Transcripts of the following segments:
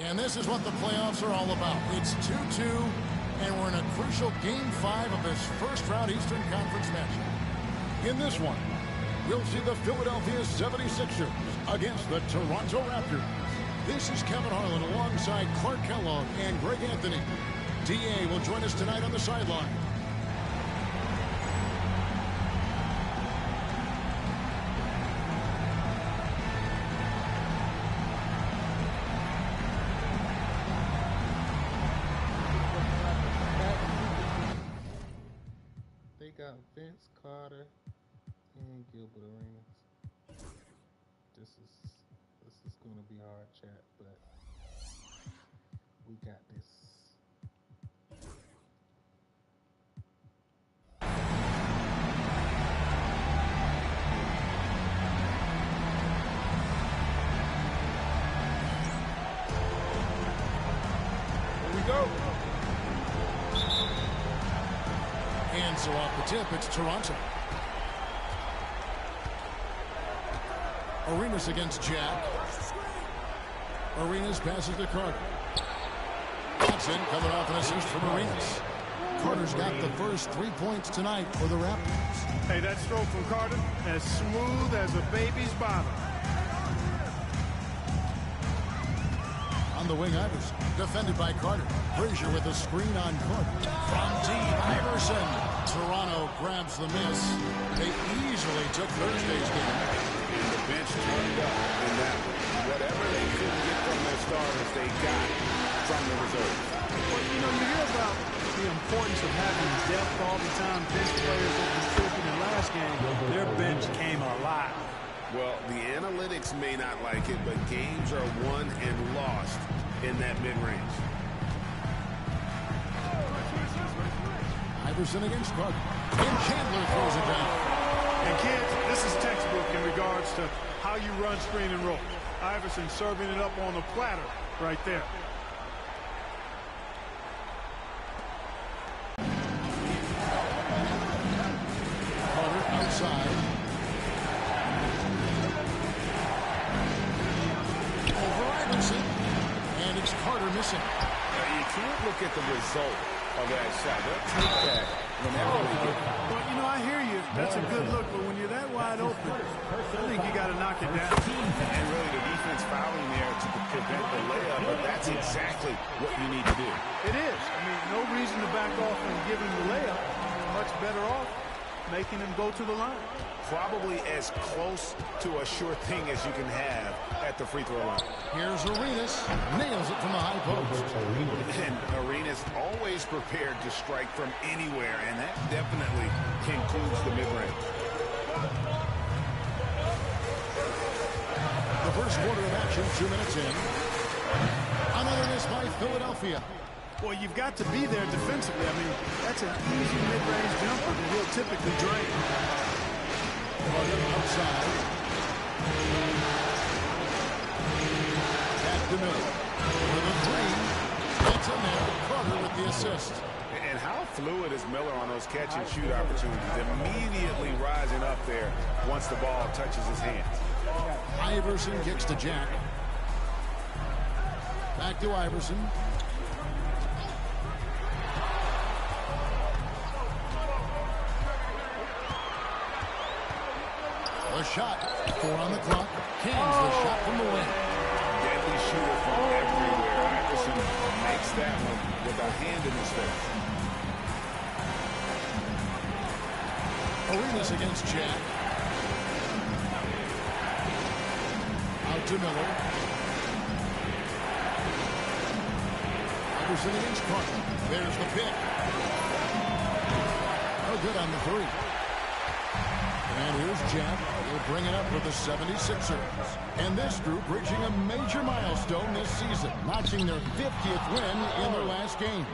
And this is what the playoffs are all about. It's 2-2, and we're in a crucial Game 5 of this first-round Eastern Conference matchup. In this one, we'll see the Philadelphia 76ers against the Toronto Raptors. This is Kevin Harlan alongside Clark Kellogg and Greg Anthony. D.A. will join us tonight on the sideline. They got Vince Carter and Gilbert Arenas. This is going to be hard chat, but we got this. Here we go. And so off the tip, it's Toronto. Arenas against Jack. Arenas passes to Carter. Johnson coming off an assist from Arenas. Carter's got the first 3 points tonight for the Raptors. Hey, that stroke from Carter, as smooth as a baby's bottom. On the wing, Iverson, defended by Carter. Frazier with a screen on Carter. From deep, Iverson. Toronto grabs the miss. They easily took Thursday's game. And the bench turned up in that one. Whatever they couldn't get from their starters, they got from the reserves. Well, you know, you hear about the importance of having depth all the time. Bench players that contributed in last game, their bench came alive. Well, the analytics may not like it, but games are won and lost in that mid-range. Iverson against Carter. And Chandler throws it down. And kids, this is textbook in regards to how you run screen and roll. Iverson serving it up on the platter right there. Carter outside. Over Iverson. And it's Carter missing. Now, you can't look at the result of that shot. They'll take that whenever they get it. Well, you know, I hear you. That's a good look, but when you're that wide open, I think you got to knock it down. And really, the defense fouling there to prevent the layup, but that's exactly what you need to do. It is. I mean, no reason to back off and give him the layup. Much better off making him go to the line. Probably as close to a sure thing as you can have at the free throw line. Here's Arenas. Nails it from the high post. And Arenas always prepared to strike from anywhere, and that definitely concludes the mid-range. The first quarter of action, 2 minutes in. Another miss by Philadelphia. Well, you've got to be there defensively. I mean, that's an easy mid-range jumper that he'll typically drain. Carter outside. Back to Miller. For the three. Gets in there. Carter with the assist. And how fluid is Miller on those catch-and-shoot opportunities, immediately rising up there once the ball touches his hands. Iverson kicks to Jack. Back to Iverson. The shot. 4 on the clock. Cans the shot from the wing. Deadly shooter from everywhere. Iverson makes that one with a hand in his face. Arenas against Jack. Out to Miller. Iverson against Carter. There's the pick. No good on the three. And here's Jack. He'll bring it up for the 76ers. And this group reaching a major milestone this season, notching their 50th win in their last game.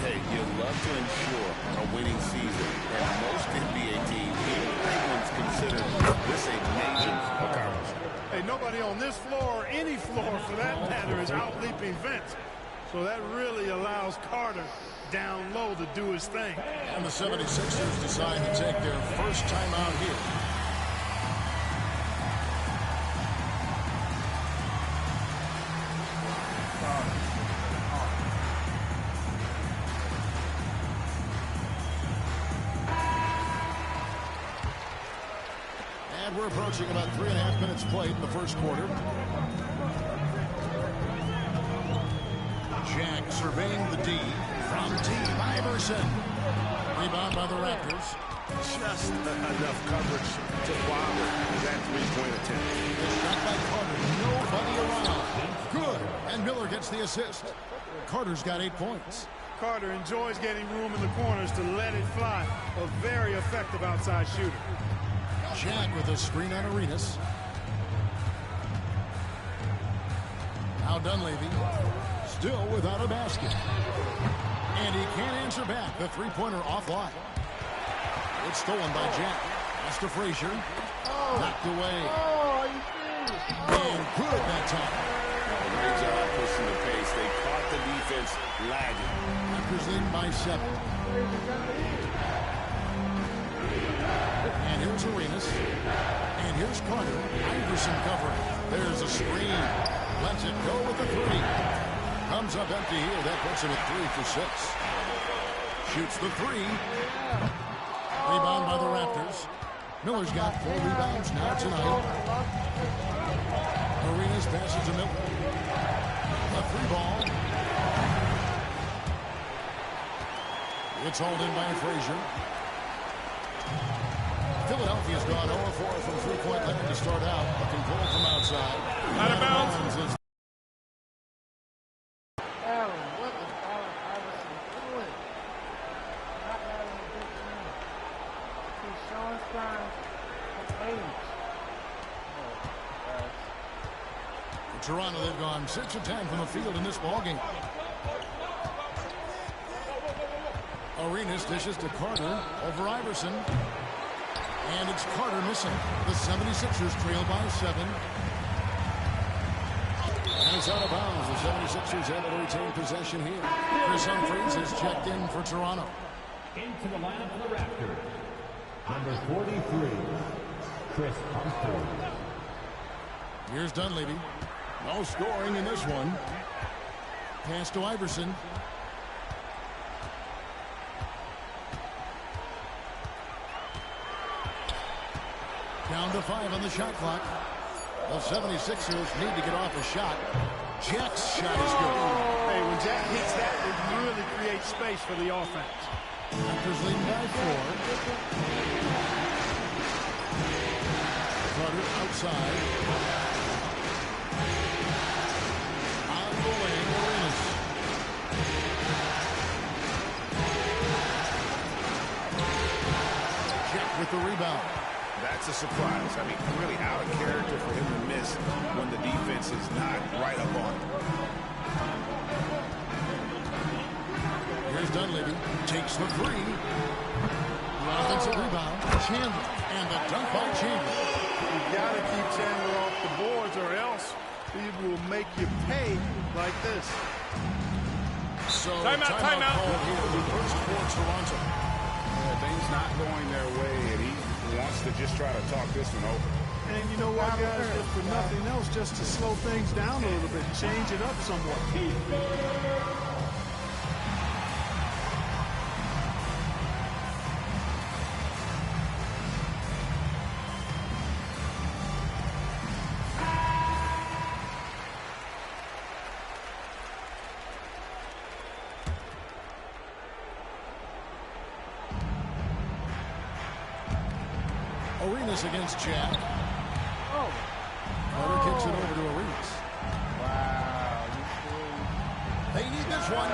Hey, you'd love to ensure a winning season. And most NBA teams, everyone's considered this a major accomplishment. Hey, nobody on this floor or any floor for that matter is out-leaping Vince. So that really allows Carter down low to do his thing. And the 76ers decide to take their first time out here. we're approaching about 3.5 minutes played in the first quarter. Jack surveying the D from Team Iverson. Rebound by the Raptors. Just enough coverage to bother that three-point attempt. The shot by Carter. Nobody around. Good. And Miller gets the assist. Carter's got 8 points. Carter enjoys getting room in the corners to let it fly. A very effective outside shooter. Jack with a screen on Arenas. Now Dunleavy. Still without a basket. And he can't answer back. The three-pointer offline. It's stolen by Jack. Pass to Frazier. Knocked away. And good that time. Great job pushing the pace. They caught the defense lagging. Raptors lead by 7. And here's Arenas. And here's Carter. Iverson covering. There's a screen. Lets it go with the 3. Comes up empty here. That puts him at 3 for 6. Shoots the 3. Rebound by the Raptors. Miller's got 4 rebounds now tonight. Arenas passes to Miller. A 3-ball. It's hauled in by Frazier. Philadelphia's gone 0-4 from three-point land to start out. A control from outside. Out of bounds. Toronto, they've gone 6 of 10 from the field in this ballgame. Arenas dishes to Carter over Iverson. And it's Carter missing. The 76ers trail by 7. And it's out of bounds. The 76ers able to retain possession here. Chris Humphries has checked in for Toronto. Into the lineup for the Raptors. Number 43, Chris Humphries. Here's Dunleavy. No scoring in this one. Pass to Iverson. Down to 5 on the shot clock. The 76ers need to get off a shot. Jack's shot is good. Hey, when Jack hits that, it really creates space for the offense. Raptors leading by 4. Carter outside. On the lane, Arenas. Jack with the rebound. That's a surprise. I mean, really out of character for him to miss when the defense is not right up on him. Here's Dunleavy. Takes the 3. The offensive rebound. Chandler. And the dunk by Chandler. You got to keep Chandler off the boards or else he will make you pay like this. So Timeout. Called here. The first for Toronto. Things not going their way, and he wants to just try to talk this one over. And you know what, guys, if for nothing else, just to slow things down a little bit, change it up somewhat. Arenas against Jack. Carter kicks it over to Arenas. Wow. They need this one.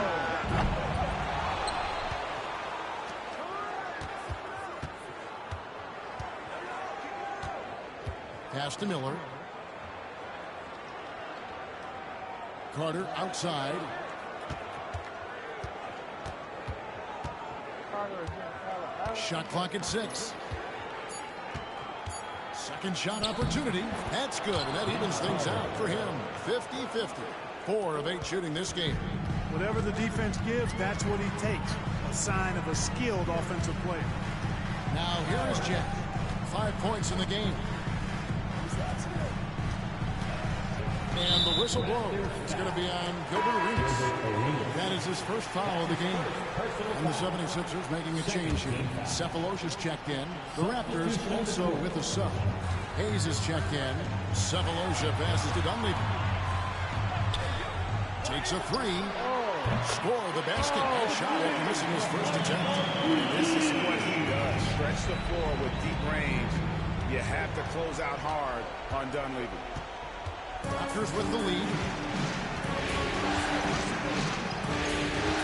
Pass to Miller. Carter outside. Shot clock at 6. Second shot opportunity. That's good, and that evens things out for him. 50-50. 4 of 8 shooting this game. Whatever the defense gives, that's what he takes. A sign of a skilled offensive player. Now here is Jack. 5 points in the game. And the whistle blows. It's going to be on Gilbert Arenas. That is his first foul of the game. And the 76ers making a change here. Cephalosha's checked in. The Raptors also with a sub. Hayes is checked in. Cephalosha passes to Dunleavy. Takes a three. Score the basket. Nice shot after missing his first attempt. This is what he does. Stretch the floor with deep range. You have to close out hard on Dunleavy. Raptors with the lead.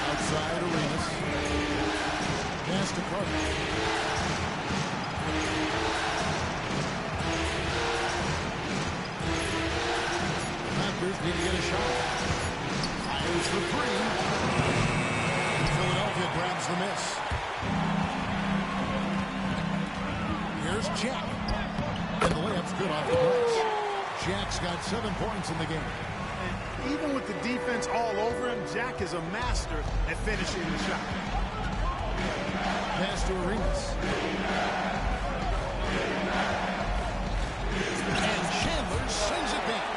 Outside Arenas. Pass to Carter. Raptors need to get a shot. Fires for three. Philadelphia grabs the miss. Here's Jack. And the layup's good off the glass. Jack's got 7 points in the game. And even with the defense all over him, Jack is a master at finishing the shot. Pass to Arenas. And Chandler sends it back.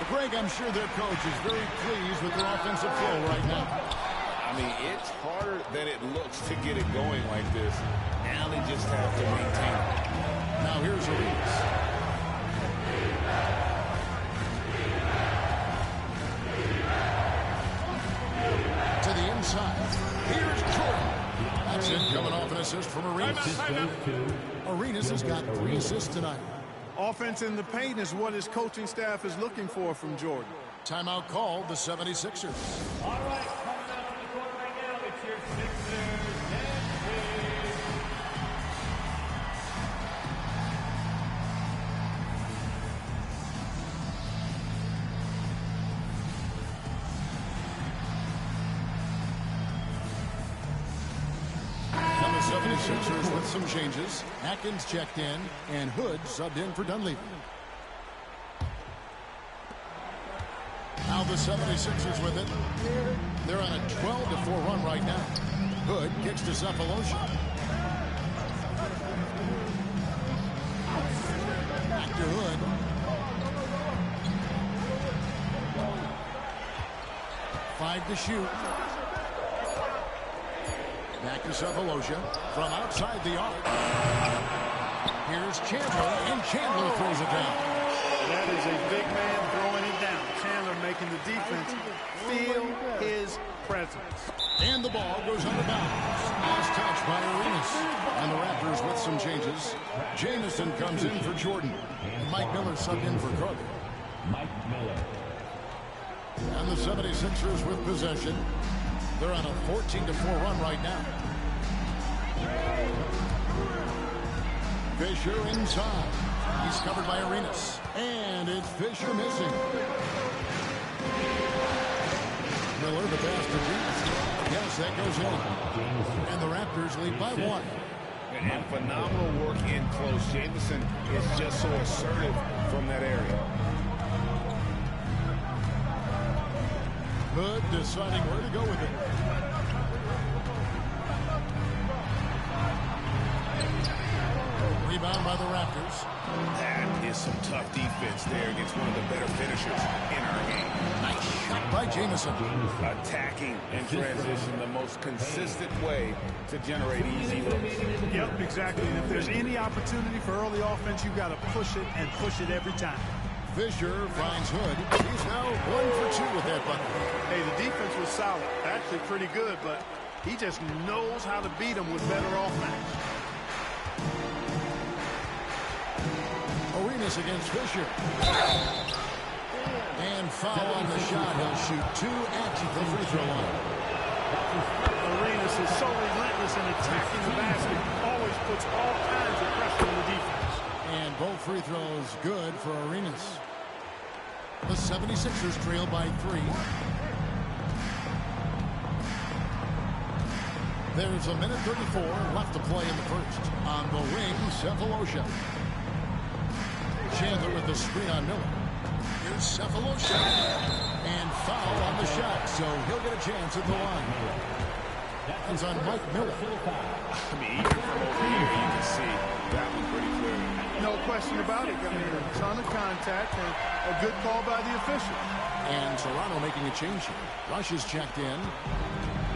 Greg, I'm sure their coach is very pleased with their offensive flow right now. I mean, it's harder than it looks to get it going like this. Now they just have to maintain it. Now here's Arenas. To the inside. Here's Jordan. That's it, coming off an assist from Arenas. Arenas has got 3 assists tonight. Offense in the paint is what his coaching staff is looking for from Jordan. Timeout called, the 76ers. All right, coming out to the court right now, it's your Sixers. And the 76ers with some changes. Atkins checked in, and Hood subbed in for Dunleavy. Now the 76ers with it. They're on a 12-4 run right now. Hood kicks to Cephalosha. Back to Hood. Five to shoot. Back to Cephalosha from outside the arc. Here's Chandler, and Chandler throws it down. That is a big man throwing it down. Chandler making the defense feel his presence. And the ball goes under bounds. Last touch by Arenas. And the Raptors with some changes. Jamison comes in for Jordan. And Mike Miller subbed in for Carter. Mike Miller. And the 76ers with possession. They're on a 14-4 run right now. Fisher inside. He's covered by Arenas. And it's Fisher missing. Miller, the pass to James. Yes, that goes in. And the Raptors lead by 1. And phenomenal work in close. Jamison is just so assertive from that area. Hood deciding where to go with it. Rebound by the Raptors. That is some tough defense there against one of the better finishers in our game. Nice shot by Jamison. Attacking and transition, the most consistent way to generate easy looks. Yep, exactly. And if there's any opportunity for early offense, you've got to push it and push it every time. Fisher finds Hood. He's now 1 for 2 with that bucket. Hey, the defense was solid. Actually pretty good, but he just knows how to beat them with better offense. Arenas against Fisher. And foul on the shot. He'll shoot 2 at the free throw line. Arenas is so relentless in attacking the basket. Always puts all kinds of pressure on the defense. And both free throws good for Arenas. The 76ers trail by 3. There's a minute 34 left to play in the first. On the wing, Cephalosha. Chandler with the screen on Miller. Here's Cephalosha. And foul on the shot, so he'll get a chance at the line. It's on Mike Miller. I mean, even from over here, you can see that one pretty clearly. No question about it. I mean, a ton of contact and a good call by the official. And Toronto making a change here. Rush is checked in.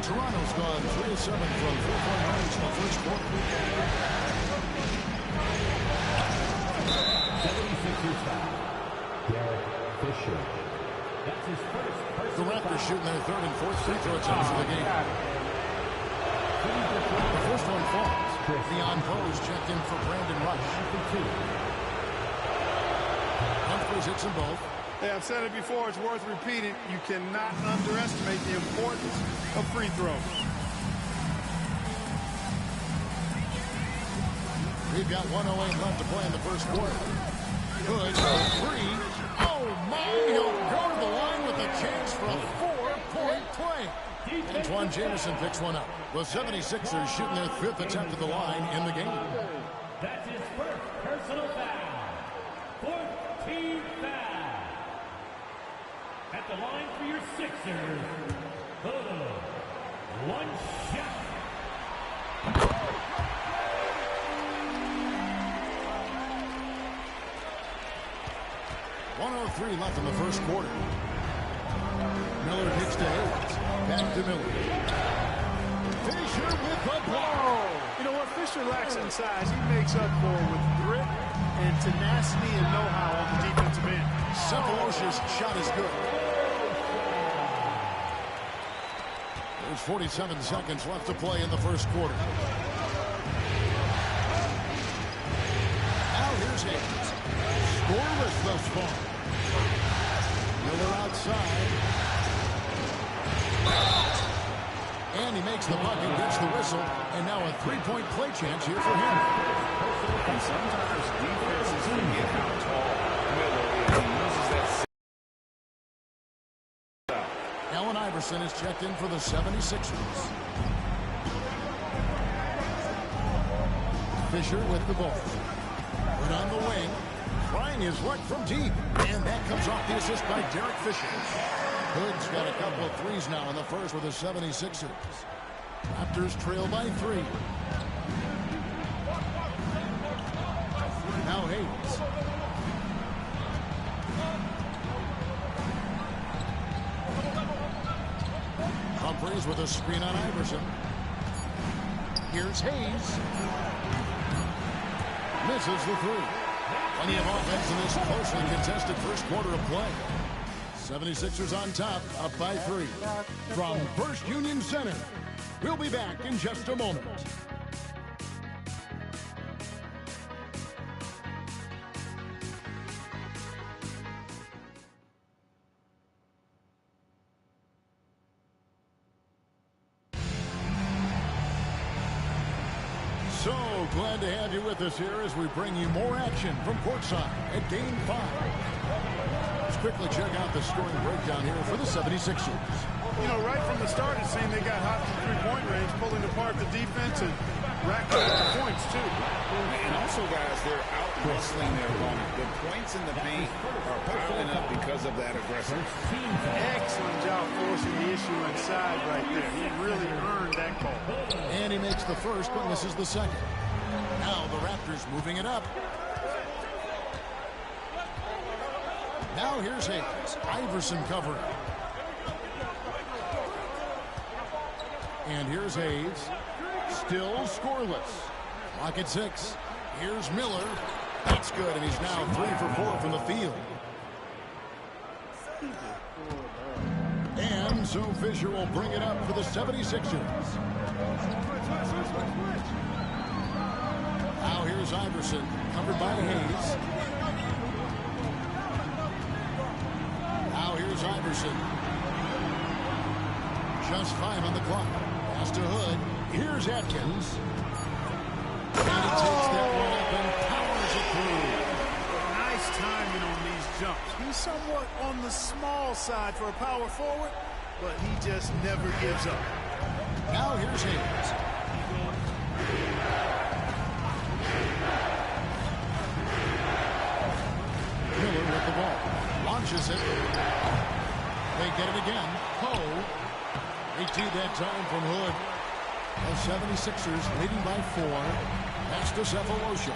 Toronto's gone 3 of 7 from 3-point range in the first quarter. 76ers foul. Derek Fisher. That's his first The personal Raptors foul. shooting their third and fourth free throw attempts of the game. The first one falls. Leon Bose checked in for Brandon Rush. Humphries hits them both. Yeah, I've said it before. It's worth repeating. You cannot underestimate the importance of free throws. We've got 1:08 left to play in the first quarter. Good for three. Oh, my. He'll go to the line with a chance for a 4-point play. Antoine Jamison picks one up. The 76ers shooting their fifth attempt at the line in the game. That's his first personal foul. 14th foul. At the line for your Sixers. One shot. 1:03 left in the first quarter. Miller kicks to Hayes. Back to Miller. Fisher with the block. You know what Fisher lacks in size, he makes up for it with grit and tenacity and know-how on the defensive end. Cephalosha's shot is good. There's 47 seconds left to play in the first quarter. Now here's Hayes. Scoreless thus far. Miller outside. And he makes the bucket, gets the whistle, and now a three-point play chance here for him. And sometimes defenses forget how tall Miller is. He uses that. Allen Iverson is checked in for the 76ers. Fisher with the ball. Good on the wing. Trying his luck from deep. And that comes off the assist by Derek Fisher. Hood's got a couple of threes now in the first with the 76ers. Raptors trail by 3. Now Hayes. Humphries with a screen on Iverson. Here's Hayes. Misses the three. Plenty of offense in this closely contested first quarter of play. 76ers on top, up by 3. From First Union Center, we'll be back in just a moment. So glad to have you with us here as we bring you more action from courtside at Game 5. Let's quickly check out the scoring breakdown here for the 76ers. You know, right from the start, it seemed they got hot from three-point range, pulling apart the defense and racking up the points, too. And also, guys, they're out-hustling their opponent. The points in the paint are piling up because of that aggression. Excellent job forcing the issue inside right there. He really earned that call. And he makes the first, but misses the second. Now the Raptors moving it up. Now here's Hayes. Iverson covering. And here's Hayes. Still scoreless. Clock at 6. Here's Miller. That's good, and he's now 3 for 4 from the field. And so Fisher will bring it up for the 76ers. Now here's Iverson, covered by Hayes. Now here's Iverson. Just 5 on the clock. Pass to Hood. Here's Atkins. And he takes that one up and powers it through. Nice timing on these jumps. He's somewhat on the small side for a power forward, but he just never gives up. Now here's Hayes. Miller with the ball. Launches it. They get it again. Poe. They tee that time from Hood. The 76ers leading by 4. Pass to Cephalosha.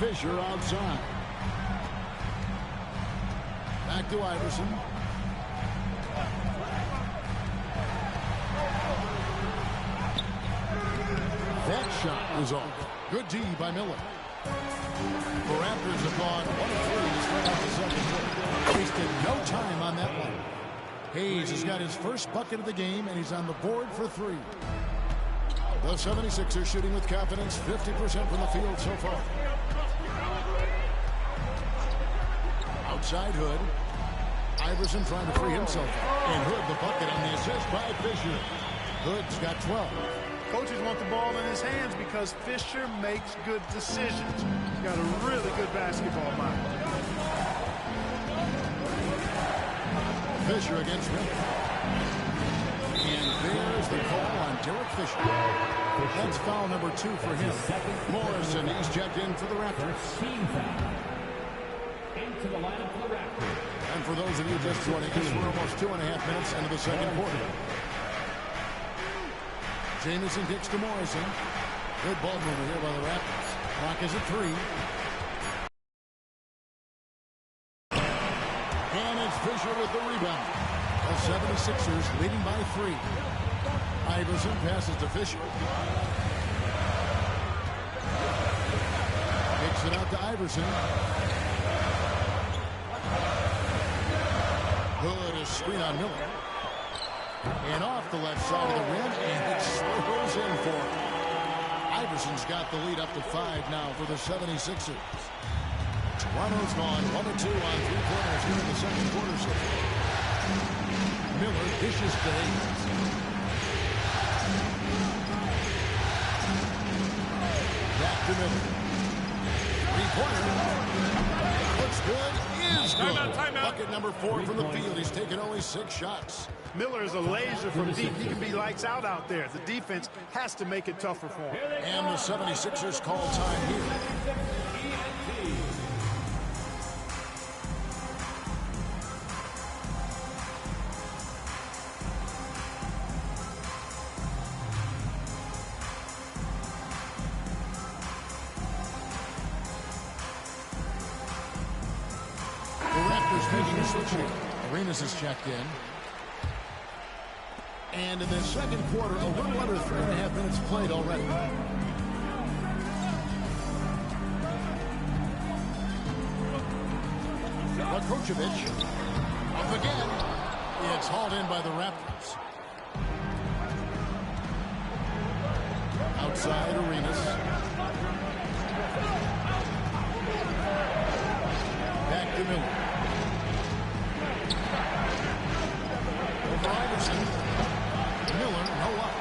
Fisher outside. Back to Iverson. That shot is off. Good D by Miller. The Raptors have gone 1 of 3 straight Hayes has got his first bucket of the game, and he's on the board for 3. The 76ers shooting with confidence, 50% from the field so far. Outside Hood. Iverson trying to free himself. And Hood the bucket on the assist by Fisher. Hood's got 12. Coaches want the ball in his hands because Fisher makes good decisions. He's got a really good basketball mind. Fisher against Miller. And there's the call on Derek Fisher. That's foul number 2 for him. Morrison, he's checked in for the Raptors. Into the lineup for the Raptors. And for those of you just joining us, we're almost 2.5 minutes into the second quarter. Jamison kicks to Morrison. Good ball mover here by the Raptors. Clock is at 3. And it's Fisher with the rebound. The 76ers leading by 3. Iverson passes to Fisher. Kicks it out to Iverson. Hood is screen on Miller. And off the left side of the rim, and it swirls in for him. Iverson's got the lead up to 5 now for the 76ers. Toronto's gone 1-2 on 3-pointers here in the second quarter. Miller dishes to Hayes. Back to Miller. 3-pointer. Looks good. Is good. Timeout. Bucket number 4 from the field. He's taken only 6 shots. Miller is a laser from deep. He can be lights out there. The defense has to make it tougher for him. And the 76ers call time here. Making a switch here. Arenas is checked in. And in the second quarter, a little under 3.5 minutes played already. Rakocevic up again. It's hauled in by the Raptors. Outside Arenas. Back to Miller. Iverson. Miller, no up.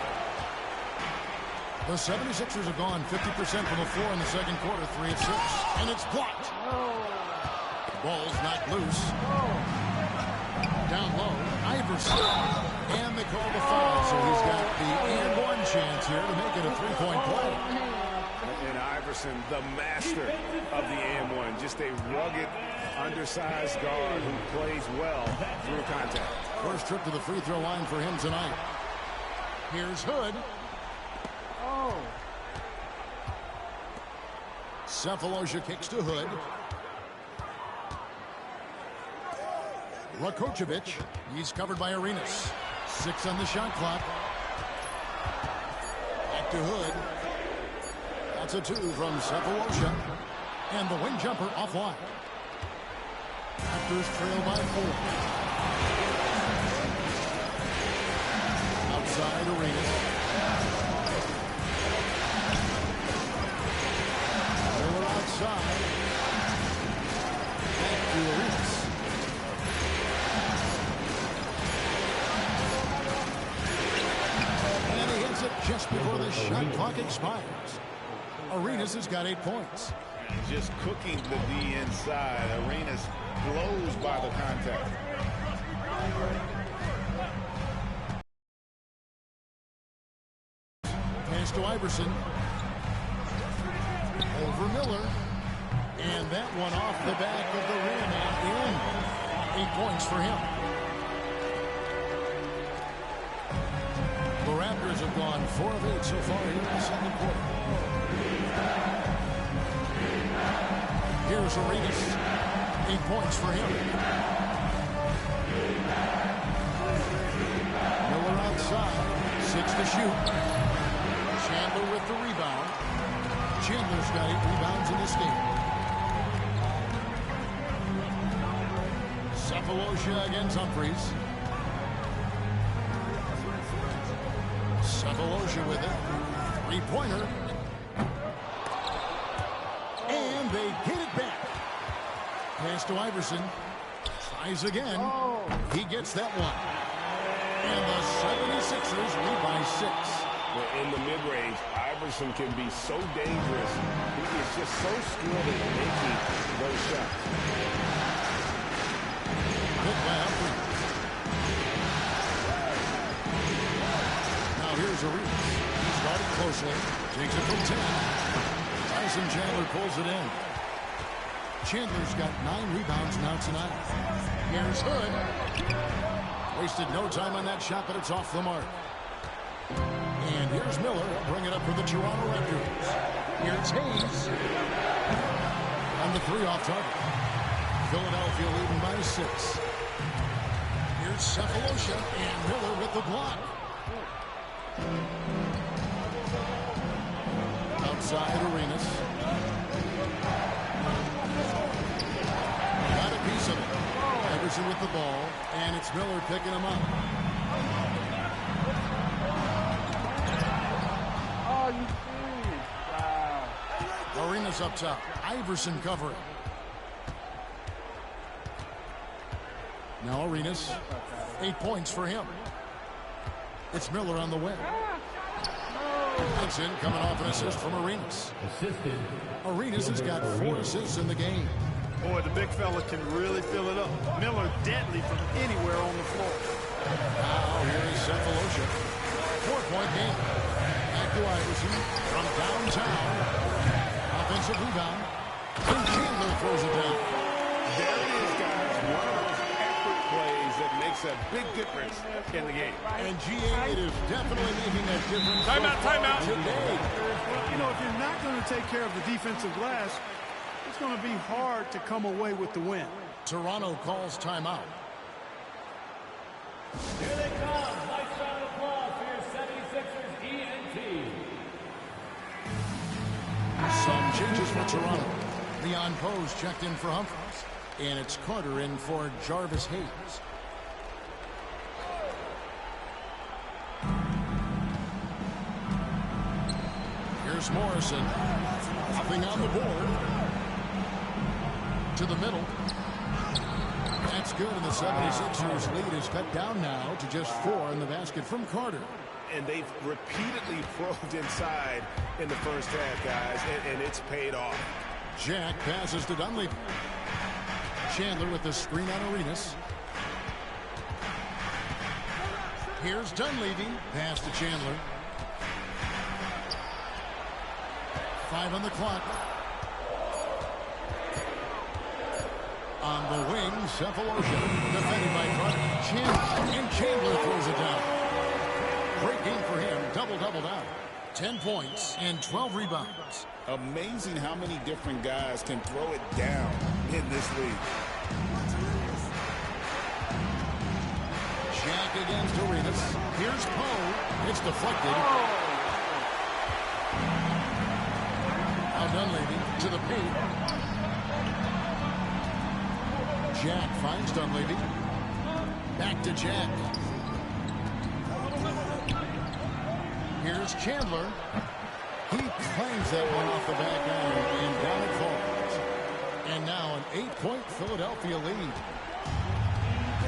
The 76ers have gone 50% from the floor in the second quarter, 3 of 6. And it's blocked. Ball's not loose. Down low, Iverson. And they call the foul, so he's got the and 1 chance here to make it a 3-point play. And Iverson, the master of the and 1. Just a rugged, undersized guard who plays well through contact. First trip to the free throw line for him tonight. Here's Hood. Cephalosha kicks to Hood. Rakocevic. He's covered by Arenas. 6 on the shot clock. Back to Hood. That's a 2 from Cephalosha. And the wing jumper offline. Raptors trail by 4. Outside Arenas. Miller outside. Back to Arenas. And he hits it just before the shot clock expires. Arenas has got 8 points. Just cooking the D inside. Arenas blows by the contact. Pass to Iverson. Over Miller. And that one off the back of the rim and in. 8 points for him. The Raptors have gone 4 of 8 so far here in the second quarter. Here's Arenas. 8 points for him. Miller outside. 6 to shoot. Chandler with the rebound. Chandler's got 8 rebounds in this game. Cephalosha against Humphries. Cephalosha with it. Three-pointer. And they get it back. Pass to Iverson. Tries again. He gets that one. And the 76ers lead by 6. Well, in the mid-range, Iverson can be so dangerous. He is just so skilled at making those shots. Hit by Humphrey. Now here's Arenas. He's starting closely. Takes it from 10. Tyson Chandler pulls it in. Chandler's got 9 rebounds now tonight. Here's Hood. Wasted no time on that shot, but it's off the mark. And here's Miller. Bring it up for the Toronto Raptors. Here's Hayes. On the 3 off target. Philadelphia leading by 6. Here's Cephalosha and Miller with the block. Outside Arenas. Got a piece of it. Iverson with the ball, and it's Miller picking him up. Oh, you see. Wow. Arenas up top. Iverson covering. Now Arenas. 8 points for him. It's Miller on the wing. Hudson coming off an assist from Arenas. Assisted. Arenas has got 4 assists in the game. Boy, the big fella can really fill it up. Miller deadly from anywhere on the floor. Now here is Cephalosha. 4-point game. Back to Iverson from downtown. Offensive rebound. And Chandler throws it down. There it is, guys. One of those effort plays that makes a big difference in the game. And GA, it is definitely making a difference. Timeout. Today. Well, you know, if you're not going to take care of the defensive glass, it's going to be hard to come away with the win. Toronto calls timeout. Here they come. Nice round of applause for your 76ers ENT. Some changes for Toronto. Leon Pose checked in for Humphries. And it's Carter in for Jarvis Hayes. Here's Morrison. Nothing on the board. To the middle. That's good, and the 76ers lead is cut down now to just 4 in the basket from Carter. And they've repeatedly probed inside in the first half, guys, and it's paid off. Jack passes to Dunleavy. Chandler with the screen on Arenas. Here's Dunleavy. Pass to Chandler. 5 on the clock. On the wing, Cephalosha. Defended by Carter. Chandler. And Chandler throws it down. Great game for him. Double-double down. 10 points and 12 rebounds. Amazing how many different guys can throw it down in this league. Jack against Arenas. Here's Poe. It's deflected. Now Dunleavy to the paint. Jack finds Dunleavy. Back to Jack. Here's Chandler. He claims that one off the back iron, and down it falls. And now an 8-point Philadelphia lead.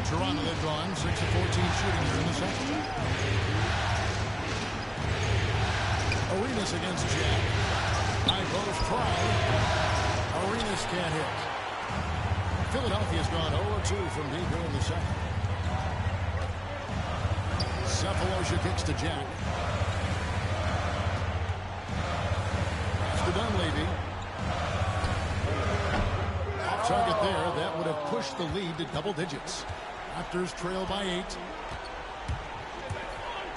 Toronto, they've gone 6 of 14 shooting here in the second. Arenas against Jack. High post try. Arenas can't hit. Philadelphia's gone 0-2 from deep here in the second. Cephalosha kicks to Jack. To Dunleavy. Off target there. That would have pushed the lead to double digits. Raptors trail by 8.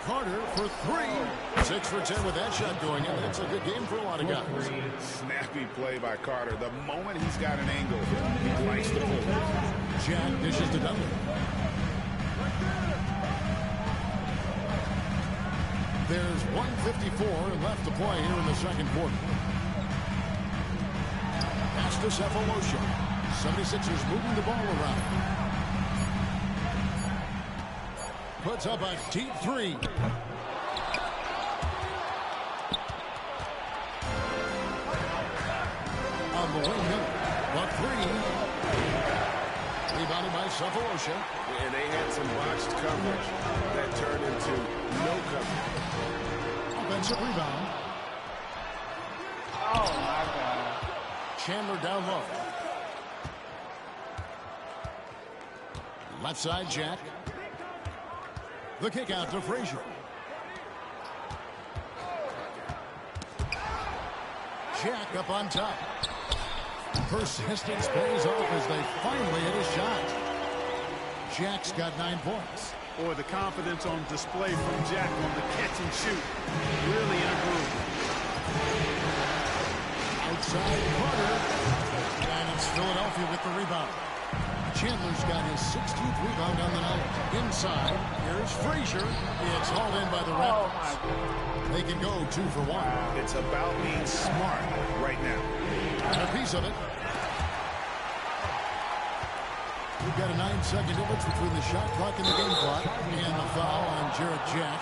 Carter for 3. 6 for 10 with that shot going in. That's a good game for a lot of guys. Snappy play by Carter. The moment he's got an angle, he likes to pull. Jack dishes to Dunleavy. There's 1:54 left to play here in the second quarter. Pass to Cephalosha. 76ers moving the ball around. Puts up a deep 3. on the wing. But three. Rebounded by Cephalosha. And they had some botched coverage that turned into no coverage. Offensive rebound. Oh, my God. Chandler down low. Left side, Jack. The kick out to Frazier. Jack up on top. Persistence pays off as they finally hit a shot. Jack's got 9 points. Boy, the confidence on display from Jack on the catch and shoot. Really in a groove. Outside Carter. And it's Philadelphia with the rebound. Chandler's got his 16th rebound on the night. Inside, here's Frazier. It's hauled in by the Raptors. They can go 2 for 1. It's about being smart right now. And a piece of it. We've got a 9-second difference between the shot clock and the game clock. And the foul on Jarrett Jack.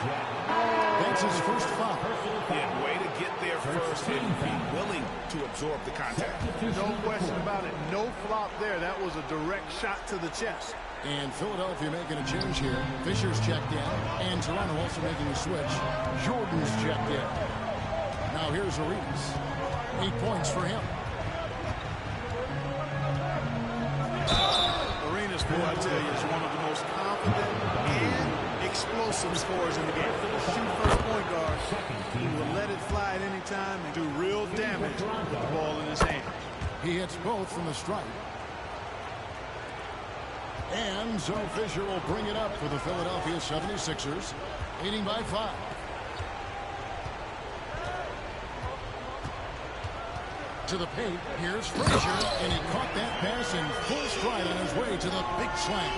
That's his first foul. Yeah, way to get there first and be willing to absorb the contact. No question about it. No flop there. That was a direct shot to the chest. And Philadelphia making a change here. Fisher's checked in. And Toronto also making a switch. Jordan's checked in. Now here's Arenas. 8 points for him. Arenas, boy, I tell you, is one of the most confident and explosive scorers in the game. Shoot first point guard. He will let it fly at any time and do real damage with the ball in his hand. He hits both from the stripe. And so Fisher will bring it up for the Philadelphia 76ers, leading by 5. To the paint, here's Frazier, and he caught that pass in full stride on his way to the big slam.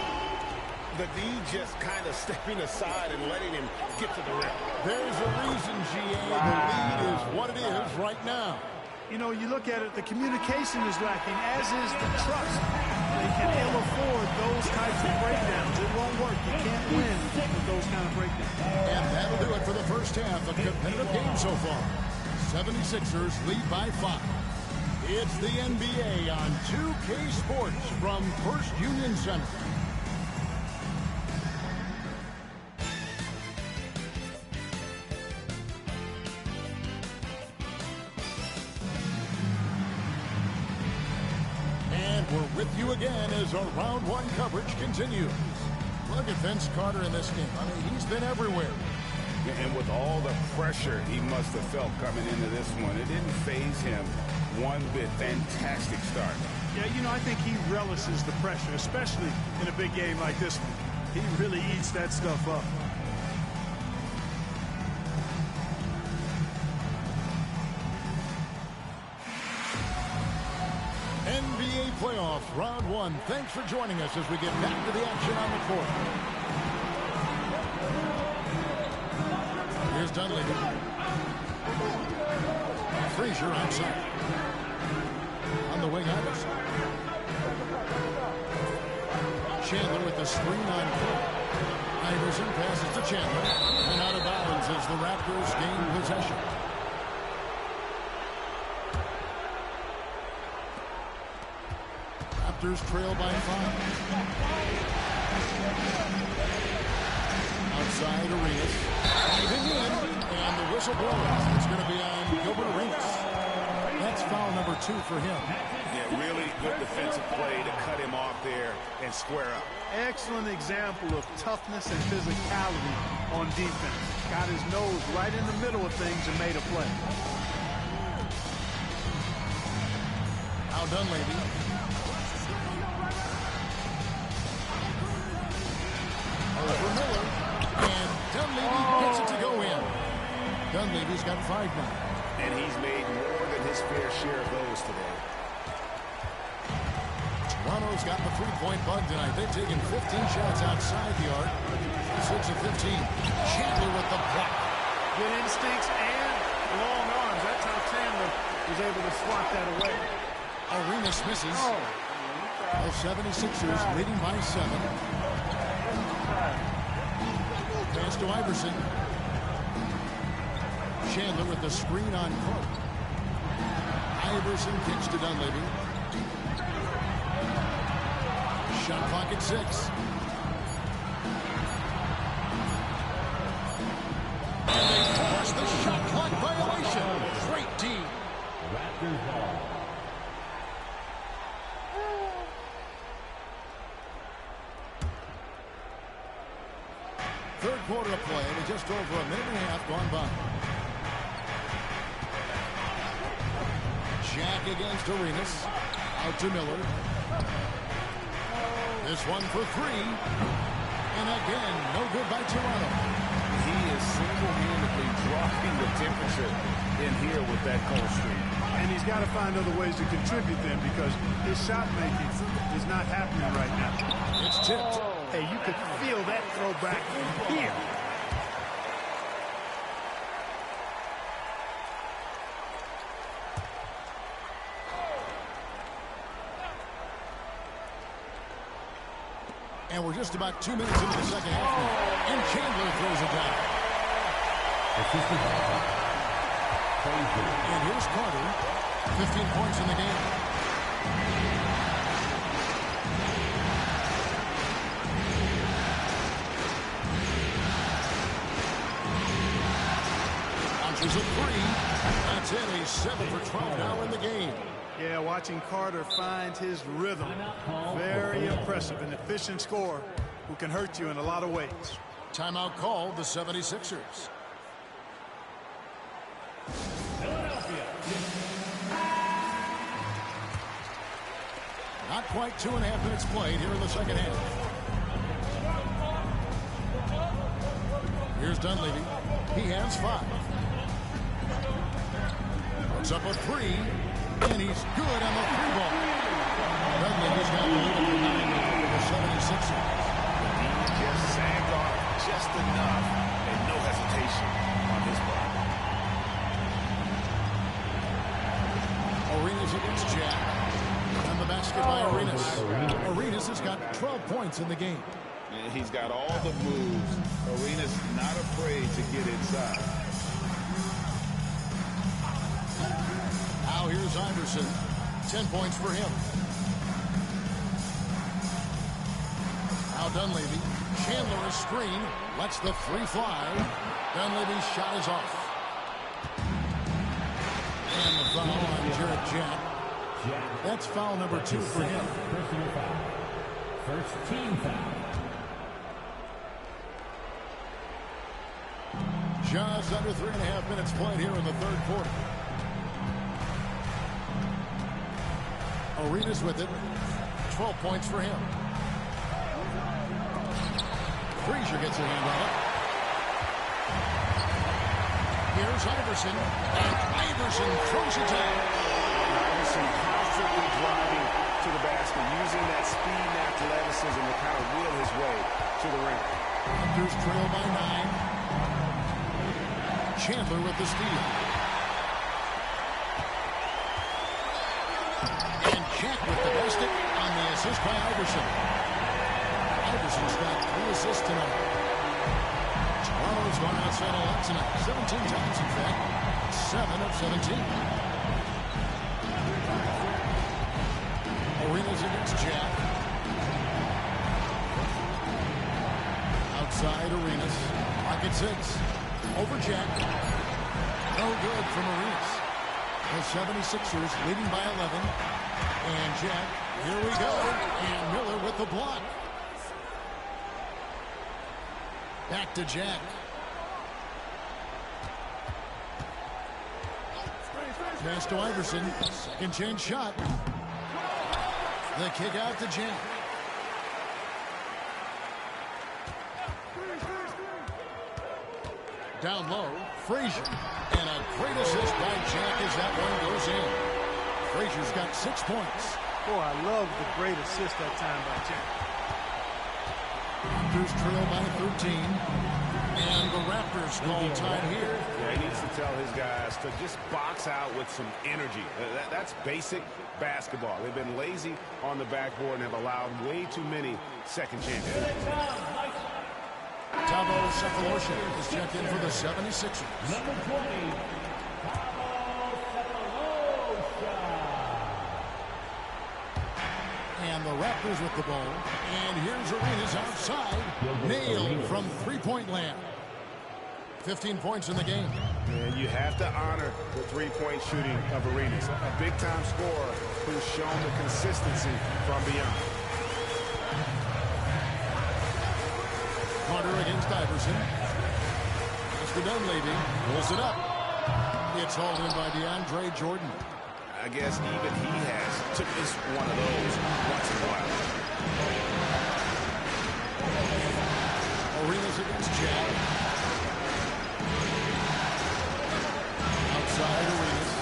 The D just kind of stepping aside and letting him get to the rim. There's a reason, GA. The lead is what it is right now. You know, you look at it, the communication is lacking, as is the trust. They can ill afford those types of breakdowns. It won't work. You can't win with those kind of breakdowns. And that'll do it for the first half of competitive game so far. 76ers lead by 5. It's the NBA on 2K Sports from First Union Center. And we're with you again as our round 1 coverage continues. Look at Vince Carter in this game. I mean, he's been everywhere. And with all the pressure he must have felt coming into this one, it didn't faze him one bit. Fantastic start. Yeah, you know, I think he relishes the pressure, especially in a big game like this one. He really eats that stuff up. NBA playoffs, round 1. Thanks for joining us as we get back to the action on the court. Here's Dunleavy. Frazier outside. On the wing, Iverson. Chandler with the screen on court. Iverson passes to Chandler. And out of bounds as the Raptors gain possession. Raptors trail by 5. Outside Arenas. Diving in. And the whistle blows. It's going to be on Gilbert Arenas. That's foul number 2 for him. Yeah, really good defensive play to cut him off there and square up. Excellent example of toughness and physicality on defense. Got his nose right in the middle of things and made a play. Now Dunleavy. Over Miller. And Dunleavy gets it to go in. Dunleavy's got 5 now. And he's made more than his fair share of those today. Toronto's got the 3-point bug tonight. They've taken 15 shots outside the arc. 6 of 15. Chandler with the block. Good instincts and long arms. That's how Chandler was able to swat that away. Arenas misses. The 76ers leading by 7. Pass to Iverson. Chandler with the screen on court. Iverson kicks to Dunleavy. Shot clock at 6. And they force the shot clock violation. Great D. Raptors ball. Third quarter of play with just over a minute and a half gone by. Jack against Arenas. Out to Miller. This one for 3. And again, no good by Toronto. He is single-handedly dropping the temperature in here with that cold streak. And he's got to find other ways to contribute then because his shot making is not happening right now. It's tipped. Hey, you could feel that throwback here. And we're just about 2 minutes into the second half now. And Chandler throws it down. And here's Carter. 15 points in the game. Launches a 3. That's it. He's 7 for 12 now in the game. Yeah, watching Carter find his rhythm. Very impressive. An efficient scorer who can hurt you in a lot of ways. Timeout called the 76ers. Not quite 2.5 minutes played here in the second half. Here's Dunleavy. He has 5. Puts up a 3. And he's good on the 3 ball. Dunleavy's got the lead for 9 for the 76ers. Just sagged off just enough and no hesitation on his part. Arenas against Jack. And the basket by Arenas. Arenas has got 12 points in the game. And he's got all the moves. Arenas not afraid to get inside. Now here's Iverson. 10 points for him. Now Dunleavy. Chandler a screen. Lets the 3 fly. Dunleavy's shot is off. And the foul on Jared Jack. That's foul number 2 for him. Personal foul. First team foul. Just under 3.5 minutes played here in the third quarter. Arenas with it. 12 points for him. Frazier gets a hand on it. Here's Iverson. And Iverson throws it down. Iverson constantly driving to the basket, using that speed and athleticism to kind of wheel his way to the rim. Raptors trail by 9. Chandler with the steal. And Jack with the basket on the assist by Iverson. Iverson's got 3 assists tonight. Toronto's gone outside a lot tonight. 17 times, in fact. 7 of 17. Arenas against Jack. Outside Arenas. Pocket 6. Over Jack. No good from Arenas. The 76ers leading by 11. And Jack, here we go. And Miller with the block. Back to Jack. Pass to Iverson. Second chance shot. The kick out to Jack. Down low, Frazier. And a great assist by Jack as that one goes in. Frazier's got 6 points. Boy, I love the great assist that time by Jack. Raptors trail by 13. And the Raptors call time here. Yeah, he needs to tell his guys to just box out with some energy. That's basic basketball. They've been lazy on the backboard and have allowed way too many second chances. Tavo Cephalosha is checked in for the 76ers. Number 20, Tavo Cephalosha. And the Raptors with the ball. And here's Arenas outside. Nailed from three-point land. 15 points in the game. And you have to honor the three-point shooting of Arenas. A big-time scorer who's shown the consistency from beyond. Carter against Iverson. Mr. Dunleavy pulls it up. It's hauled in by DeAndre Jordan. I guess even he has took this one of those once in a while. Arenas against Jack. Outside Arenas.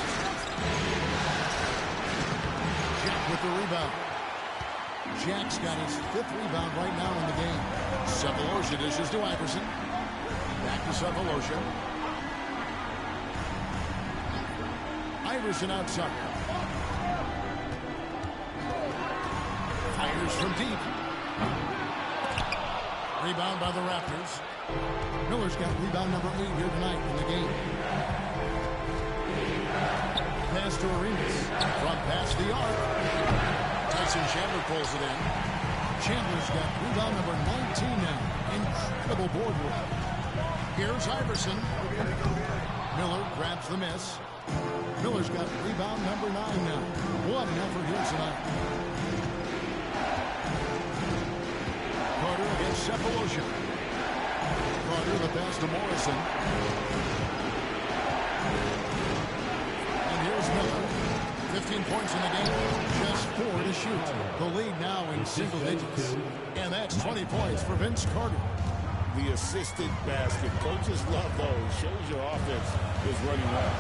Jack with the rebound. Jack's got his 5th rebound right now in the game. Sefolosha dishes to Iverson. Back to Sefolosha. Iverson outside. Fires from deep. Rebound by the Raptors. Miller's got rebound number 8 here tonight in the game. Pass to Arenas. From past the arc. Tyson Chandler pulls it in. Chandler's got rebound number 19 now. Incredible board work. Here's Iverson. Miller grabs the miss. Miller's got rebound number 9 now. What an effort here tonight. Carter against Sefolosha. Carter the pass to Morrison. And here's Miller. 15 points in the game. Just 4 to shoot. The lead now in single digits. And that's 20 points for Vince Carter. The assisted basket. Coaches love those. Shows your offense is running well.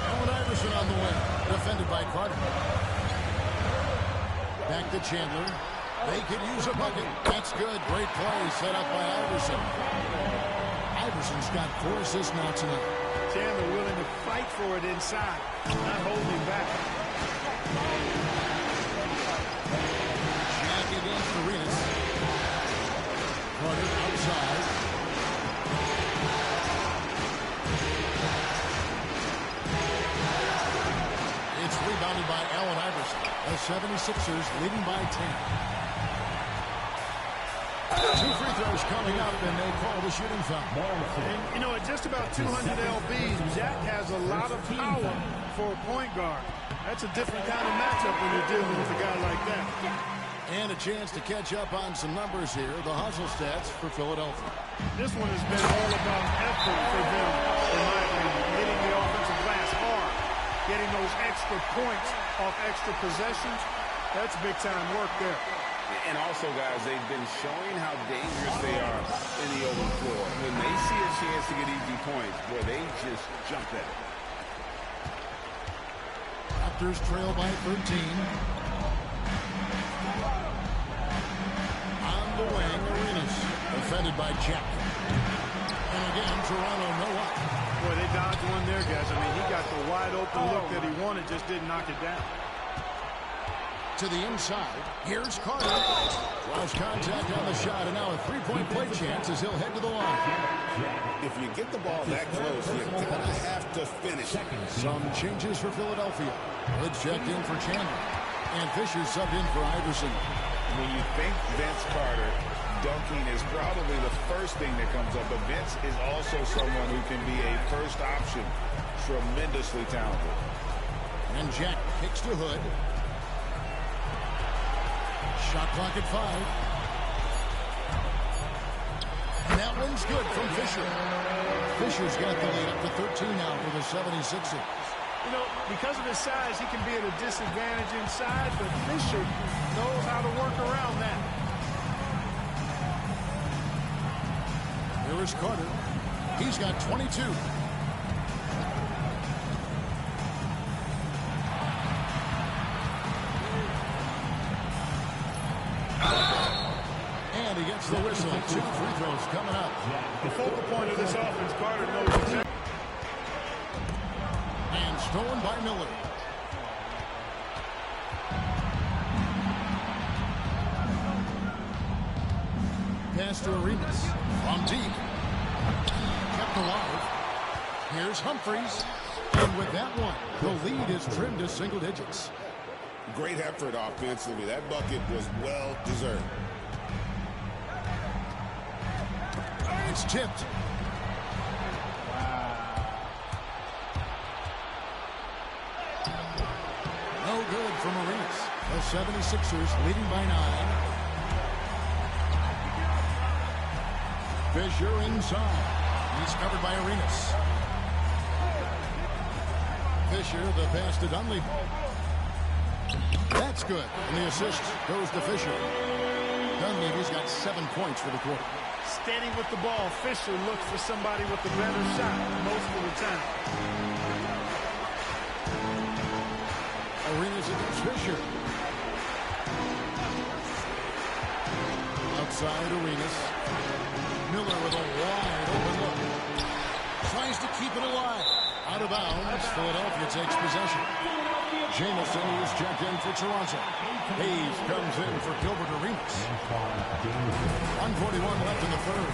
Allen Iverson on the wing. Defended by Carter. Back to Chandler. They could use a bucket. That's good. Great play set up by Iverson. Iverson's got 4 assists now tonight. Chandler willing to fight for it inside, not holding back. Jack against Arenas. Carter outside. It's rebounded by Allen Iverson. The 76ers leading by 10. 2 free throws coming up, and they call the shooting foul. And, you know, at just about 200 lbs, Jack has a lot of power for a point guard. That's a different kind of matchup when you're dealing with a guy like that. And a chance to catch up on some numbers here. The hustle stats for Philadelphia. This one has been all about effort for them, in my opinion. Hitting the offensive glass hard. Getting those extra points off extra possessions. That's big-time work there. And also, guys, they've been showing how dangerous they are in the open floor. When they see a chance to get easy points, boy, they just jump at it. Raptors trail by 13. On the wing, Arenas. Defended by Jack. And again, Toronto no up. Boy, they dodged one there, guys. I mean, he got the wide-open look that he wanted, just didn't knock it down. To the inside. Here's Carter. Draws contact on the shot, and now a three-point play chance as he'll head to the line. If you get the ball that close, you're going to have to finish. Some changes for Philadelphia. Hood checked in for Chandler. And Fisher subbed in for Iverson. When you think Vince Carter, dunking is probably the first thing that comes up, but Vince is also someone who can be a first option. Tremendously talented. And Jack kicks to Hood. Shot clock at 5. And that one's good from Fisher. Fisher's got the lead up to 13 now for the 76ers. You know, because of his size, he can be at a disadvantage inside, but Fisher knows how to work around that. Here is Carter. He's got 22. And he gets the whistle. 2 free throws coming up. The focal point of this offense, Carter knows exactly. And stolen by Miller. Pass to Arenas. From deep. Kept alive. Here's Humphries. And with that one, the lead is trimmed to single digits. Great effort offensively. That bucket was well deserved. It's tipped. No good from Arenas. The 76ers leading by 9. Fisher inside. He's covered by Arenas. Fisher, the pass to Dunleavy. That's good. And the assist goes to Fisher. Dunleavy's got 7 points for the quarter. Steady with the ball. Fisher looks for somebody with a better shot most of the time. Arenas against Fisher. Outside Arenas. Miller with a wide open look. Tries to keep it alive. Out of bounds. Philadelphia takes possession. Jamison is checked in for Toronto. Hayes comes in for Gilbert Arenas. 1:41 left in the third.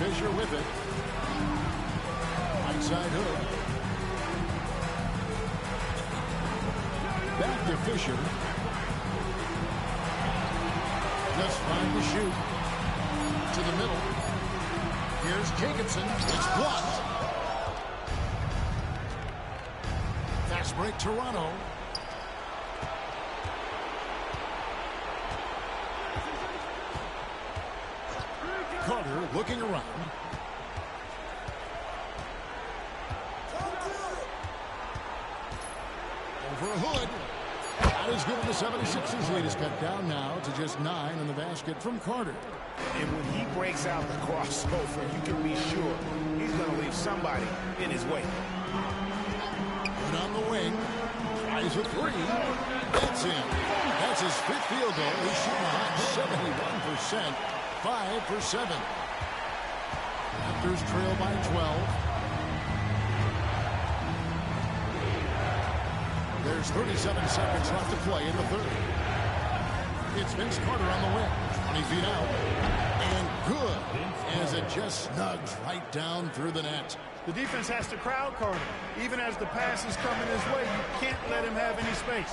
Fisher with it. Outside Hood. Back to Fisher. Just fine to shoot. To the middle. Here's Jacobson. It's blocked. Fast break, Toronto. Carter looking around. Over Hood. That is good, and the 76ers lead is cut down now to just 9 on the basket from Carter. And when he breaks out the crossover, you can be sure he's going to leave somebody in his way. And on the wing, tries a 3. That's in. That's his 5th field goal. He's shooting a hot 71%. 5 for 7. Raptors trail by 12. There's 37 seconds left to play in the third. It's Vince Carter on the wing. 20 feet out. And good. As it just snugs right down through the net. The defense has to crowd Carter. Even as the pass is coming his way, you can't let him have any space.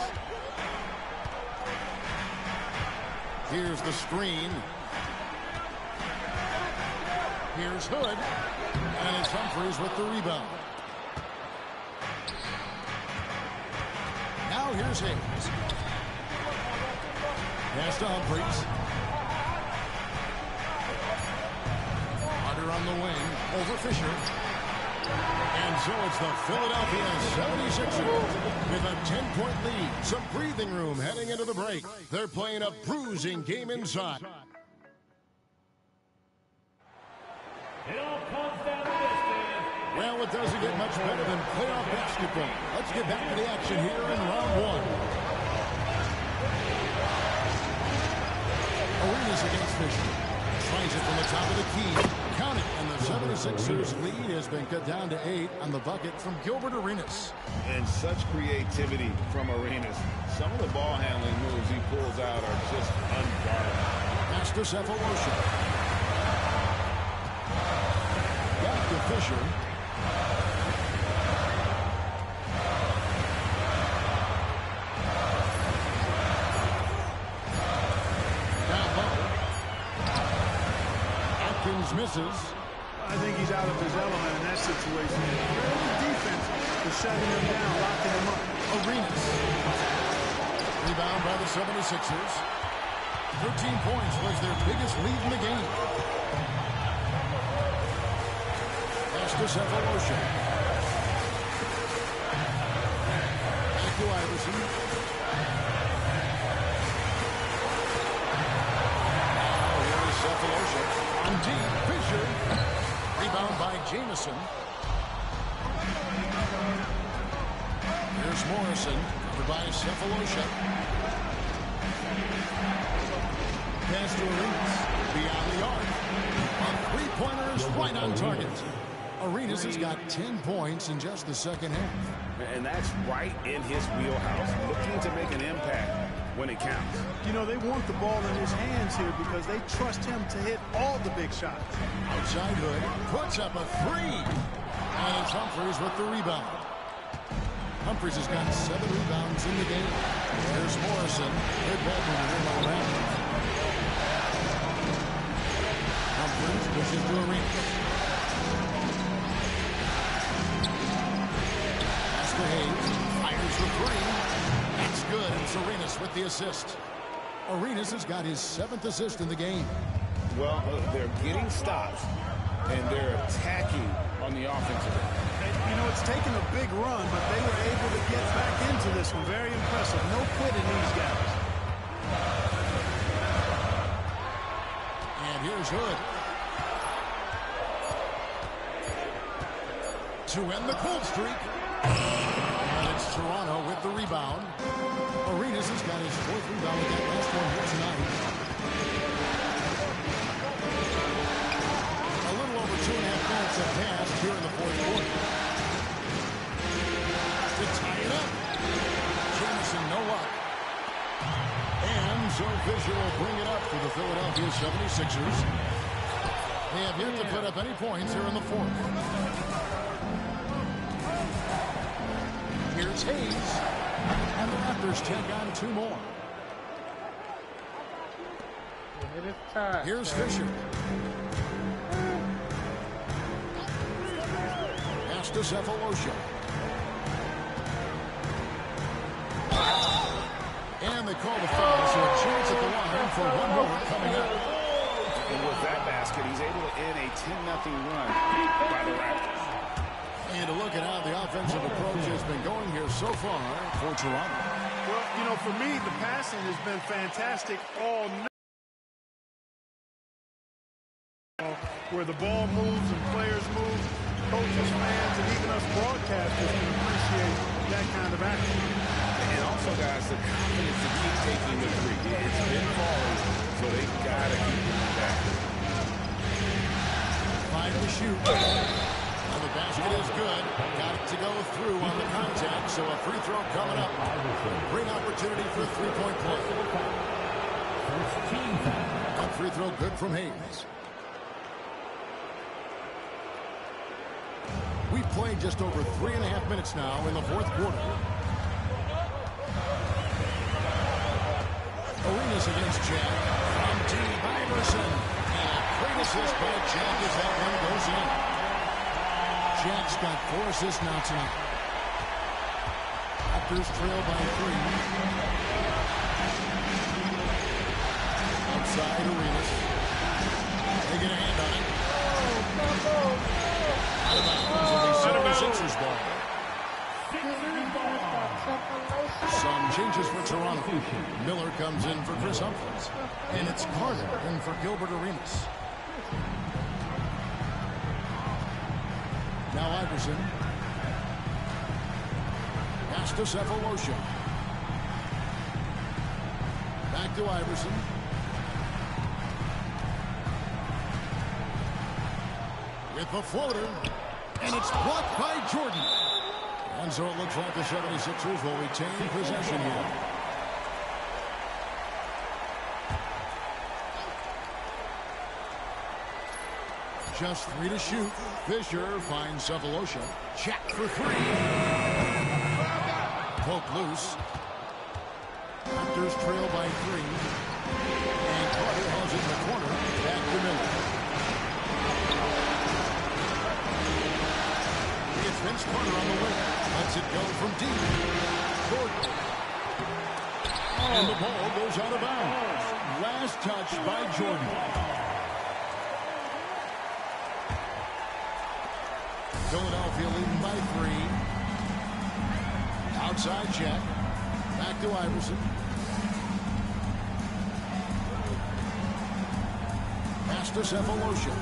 Here's the screen. Here's Hood. And it's Humphries with the rebound. Now here's Hayes. Pass to Humphries. Carter on the wing. Over Fisher. And so it's the Philadelphia 76ers with a 10-point lead. Some breathing room heading into the break. They're playing a bruising game inside. It all comes down to this, man. Well, it doesn't get much better than playoff basketball. Let's get back to the action here in round 1. Arenas against Fisher. Tries it from the top of the key. Count it. And the 76ers lead has been cut down to 8 on the bucket from Gilbert Arenas. And such creativity from Arenas. Some of the ball handling moves he pulls out are just unguarded. Pass to Cephalosha. Back to Fisher. Down low. Atkins misses. I think he's out of his element in that situation. The defense is shutting him down, locking him up. Arenas. Rebound by the 76ers. 13 points was their biggest lead in the game. Pass to Cephalosha. Back to Iverson. Now here is Cephalosha. On deep, Fisher. Rebound by Jamison. Here's Morrison. Covered by Cephalosha. Pass to Arenas. Beyond the arc. A three-pointer is right on target. Arenas has got 10 points in just the second half. And that's right in his wheelhouse. Looking to make an impact when it counts. You know, they want the ball in his hands here because they trust him to hit all the big shots. Outside Hood puts up a three. And it's Humphries with the rebound. Humphries has got 7 rebounds in the game. There's Morrison. Good bedroom in the Raptors. Humphries pushes to Arenas. Pass to Hayes. Fires for three. That's good. It's Arenas with the assist. Arenas has got his 7th assist in the game. Well, they're getting stops, and they're attacking on the offensive end. You know, it's taken a big run, but they were able to get back into this one. Very impressive. No quitting these guys. And here's Hood. To end the cold streak. And it's Toronto with the rebound. Arenas has got his 4th rebound with that last one here tonight. A little over 2.5 minutes have passed here in the 4th quarter. To tie it up. Jamison, no luck. And Joe Fisher will bring it up for the Philadelphia 76ers. They have yet to put up any points here in the 4th. Here's Hayes. And the Raptors take on 2 more. It is time. Here's Fisher. Pass to Cephalosha. And they call the foul, so a chance at the line for one more coming up. And with that basket, he's able to end a 10-0 run by the Raptors. And to look at how the offensive approach has been going here so far for Toronto. Well, you know, for me, the passing has been fantastic all night. Where the ball moves and players move, coaches, fans, and even us broadcasters can appreciate that kind of action. And also, guys, the confidence to keep taking the three. It's been falling, so they got to keep it back. 5 to shoot. And the basket is good. Got it to go through on the contact, so a free throw coming up. Great opportunity for a 3-point play. That free throw good from Hayes. We've played just over 3.5 minutes now in the 4th quarter. Arenas against Jack. From deep, Iverson. And a great assist by Jack as that one goes in. Jack's got 4 assists now tonight. Raptors trail by 3. Outside Arenas. They get a hand on it. Out of bounds, and they 76ers ball. Some changes for Toronto. Miller comes in for Chris Humphries. And it's Carter in for Gilbert Arenas. Now Iverson. Pass to Cephalosha. Back to Iverson. With the floater. And it's blocked by Jordan. And so it looks like the 76ers will retain possession here. Just 3 to shoot. Fisher finds Cephalosha. Check for 3. Poke loose. Raptors trail by 3. And Carter has it in the corner. Back to Miller. It's Vince Carter on the wing. Lets it go from deep. Gordon. And the ball goes out of bounds. Last touch by Jordan. Philadelphia leading by 3. Outside check. Back to Iverson. Pass to Cephalosha.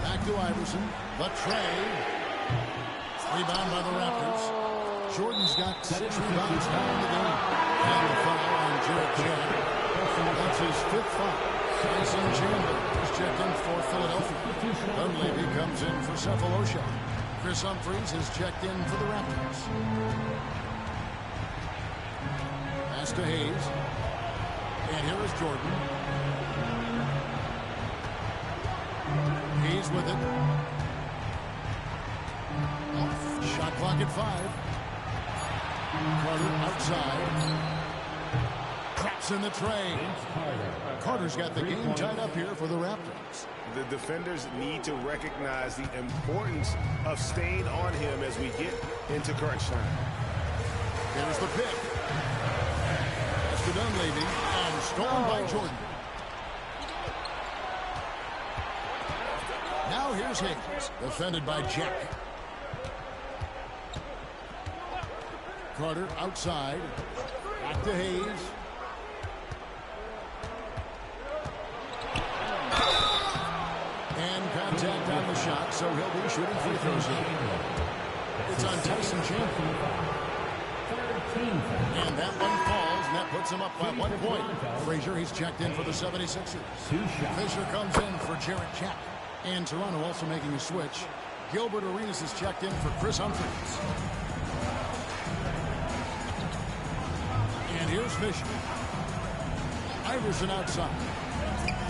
Back to Iverson. The tray. Rebound by the Raptors. Jordan's got 6 rebounds now in the game. And the foul on Jared Jack. That's his 5th foul. Tyson Chandler is checked in for Philadelphia. Dunleavy comes in for Cephalosha. Chris Humphries is checked in for the Raptors. Pass to Hayes. And here is Jordan. Hayes with it. Shot clock at 5. Carter outside. Traps in the tray. Carter's got the game tied up here for the Raptors. The defenders need to recognize the importance of staying on him as we get into crunch time. Here's the pick. Pass to Dunleavy, and stolen by Jordan. Now here's Hayes, defended by Jack. Carter outside. Back to Hayes. And contact on the shot, so he'll be shooting free throws here. It's on Tyson Chandler. And that one falls, and that puts him up by 1 point. Frazier, he's checked in for the 76ers. Fisher comes in for Jarrett Jack. And Toronto also making a switch. Gilbert Arenas is checked in for Chris Humphries. And here's Fisher. Iverson outside.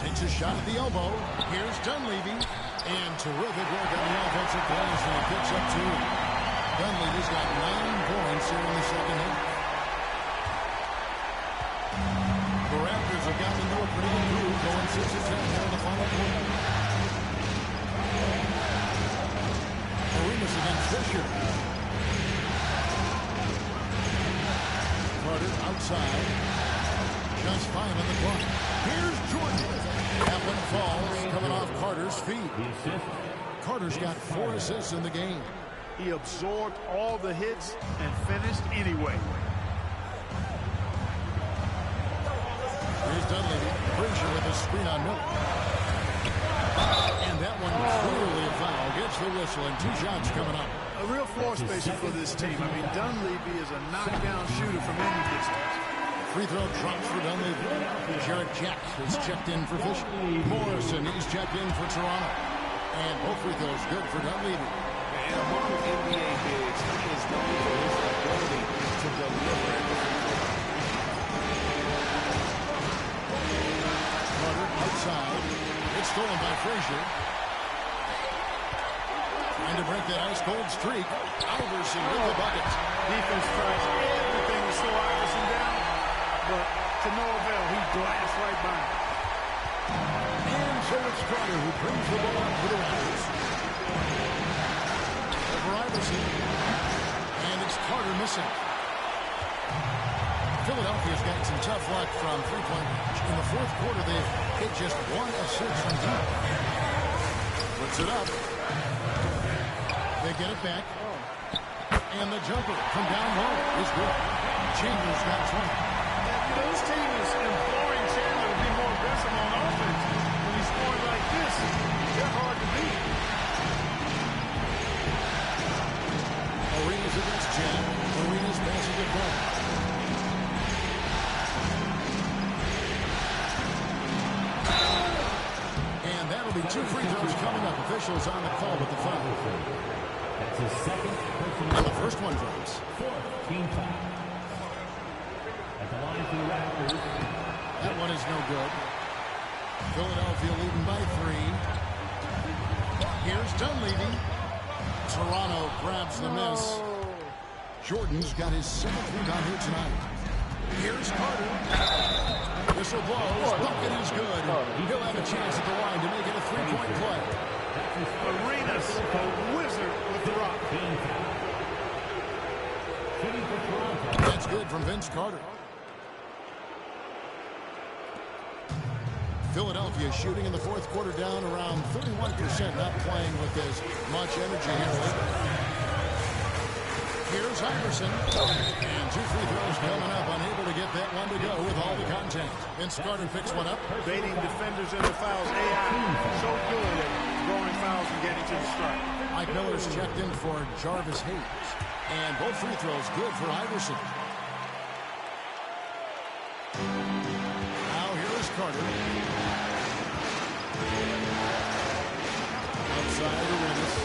Takes a shot at the elbow. Here's Dunleavy. And terrific work on the offensive glass, and he picks up 2. Dunleavy's got 9 points here in the second half. The Raptors have gotten into a pretty good groove, going 6-10 here in the final quarter. Arenas against Fisher. Carter outside. Just 5 on the clock. Here's Jordan. That one falls, coming off Carter's feet. Carter's got 4 assists in the game. He absorbed all the hits and finished anyway. Here's Dunleavy. Frazier with a screen on Miller. And that one clearly a foul. Gets the whistle, and 2 shots coming up. A real floor spacer for this team. I mean, Dunleavy is a knockdown shooter from any distance. Free throw drops for Dunleavy. Jarrett Jack is checked in for Fisher. Morrison, he's checked in for Toronto. And both free throws good for Dunleavy. And among NBA bigs, he is known for his ability to deliver at the free throw. Carter outside. It's stolen by Frazier. Trying to break that ice-cold streak. Iverson with the bucket. Defense tries everything to slow Iverson down, but to no avail. He blasts right by him. And so it's Carter who brings the ball up for the Raptors. Over Iverson. And it's Carter missing. Philadelphia's got some tough luck from three-point range. In the fourth quarter, they've hit just 1 assist from deep. Puts it up. They get it back. And the jumper from down low is good. Chambers got 20. This team is imploring Chandler to be more aggressive on offense. When he's scoring like this, they're hard to beat. Arenas against Jack. Arenas passing it back. And that'll be 2 free throws coming up. Officials on the call with the foul. That's his second personal. And the first one drops. 4th team foul. At the line for the Raptors. That one is no good. Philadelphia leading by 3. Here's Dunleavy. Toronto grabs the miss. Jordan's got his 7th rebound here tonight. Here's Carter. Whistle blows. Bucket is good. He'll have a chance at the line to make it a 3-point play. Arenas, a wizard with the rock. That's good from Vince Carter. Philadelphia shooting in the fourth quarter down around 31%, not playing with as much energy here lately. Here's Iverson. And 2 free throws coming up, unable to get that one to go with all the contact. Vince Carter picks one up. Baiting defenders into fouls. AI so good at drawing fouls and getting to the strike. Mike Miller's checked in for Jarvis Hayes. And both free throws good for Iverson. Now here is Carter. Outside Arenas.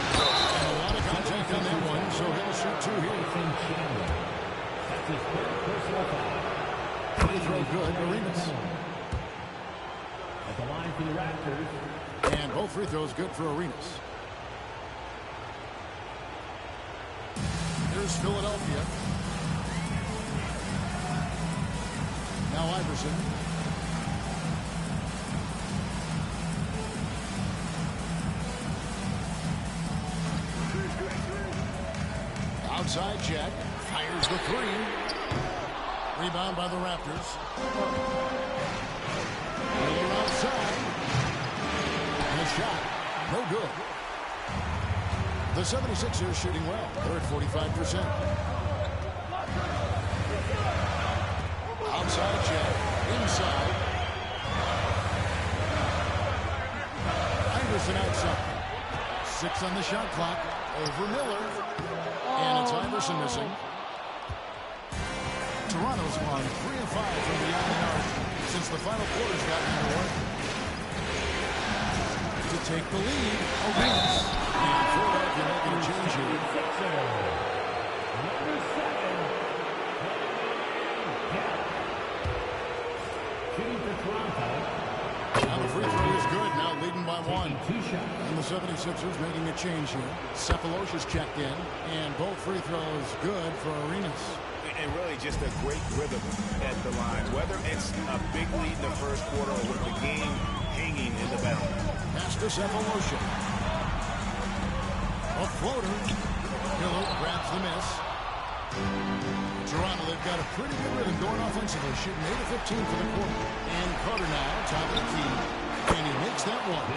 And a lot of contact on that one. good. Arenas. At the line for the Raptors. And both free throws good for Arenas. Here's Philadelphia. Now Iverson. Outside check. Fires the three. Rebound by the Raptors. Miller outside. And a shot. No good. The 76ers shooting well. They're at 45%. Outside check. Inside. Iverson outside. 6 on the shot clock. Over Miller. And it's Iverson missing. Toronto's gone 3 of 5 from beyond the arc since the final quarter's gotten underway. To take the lead, Arenas. And Philadelphia making a change here. Shooting for Toronto. Now the free throw is good. Now leading by 1. And the 76ers making a change here. Cephalosha's checked in. And both free throws good for Arenas. And really just a great rhythm at the line. Whether it's a big lead in the first quarter or with the game hanging in the balance. Pass to Cephalosha. A floater. Miller grabs the miss. Toronto, they've got a pretty good rhythm going offensively, shooting 8 of 15 for the quarter. And Carter now, top of the key. And he makes that one.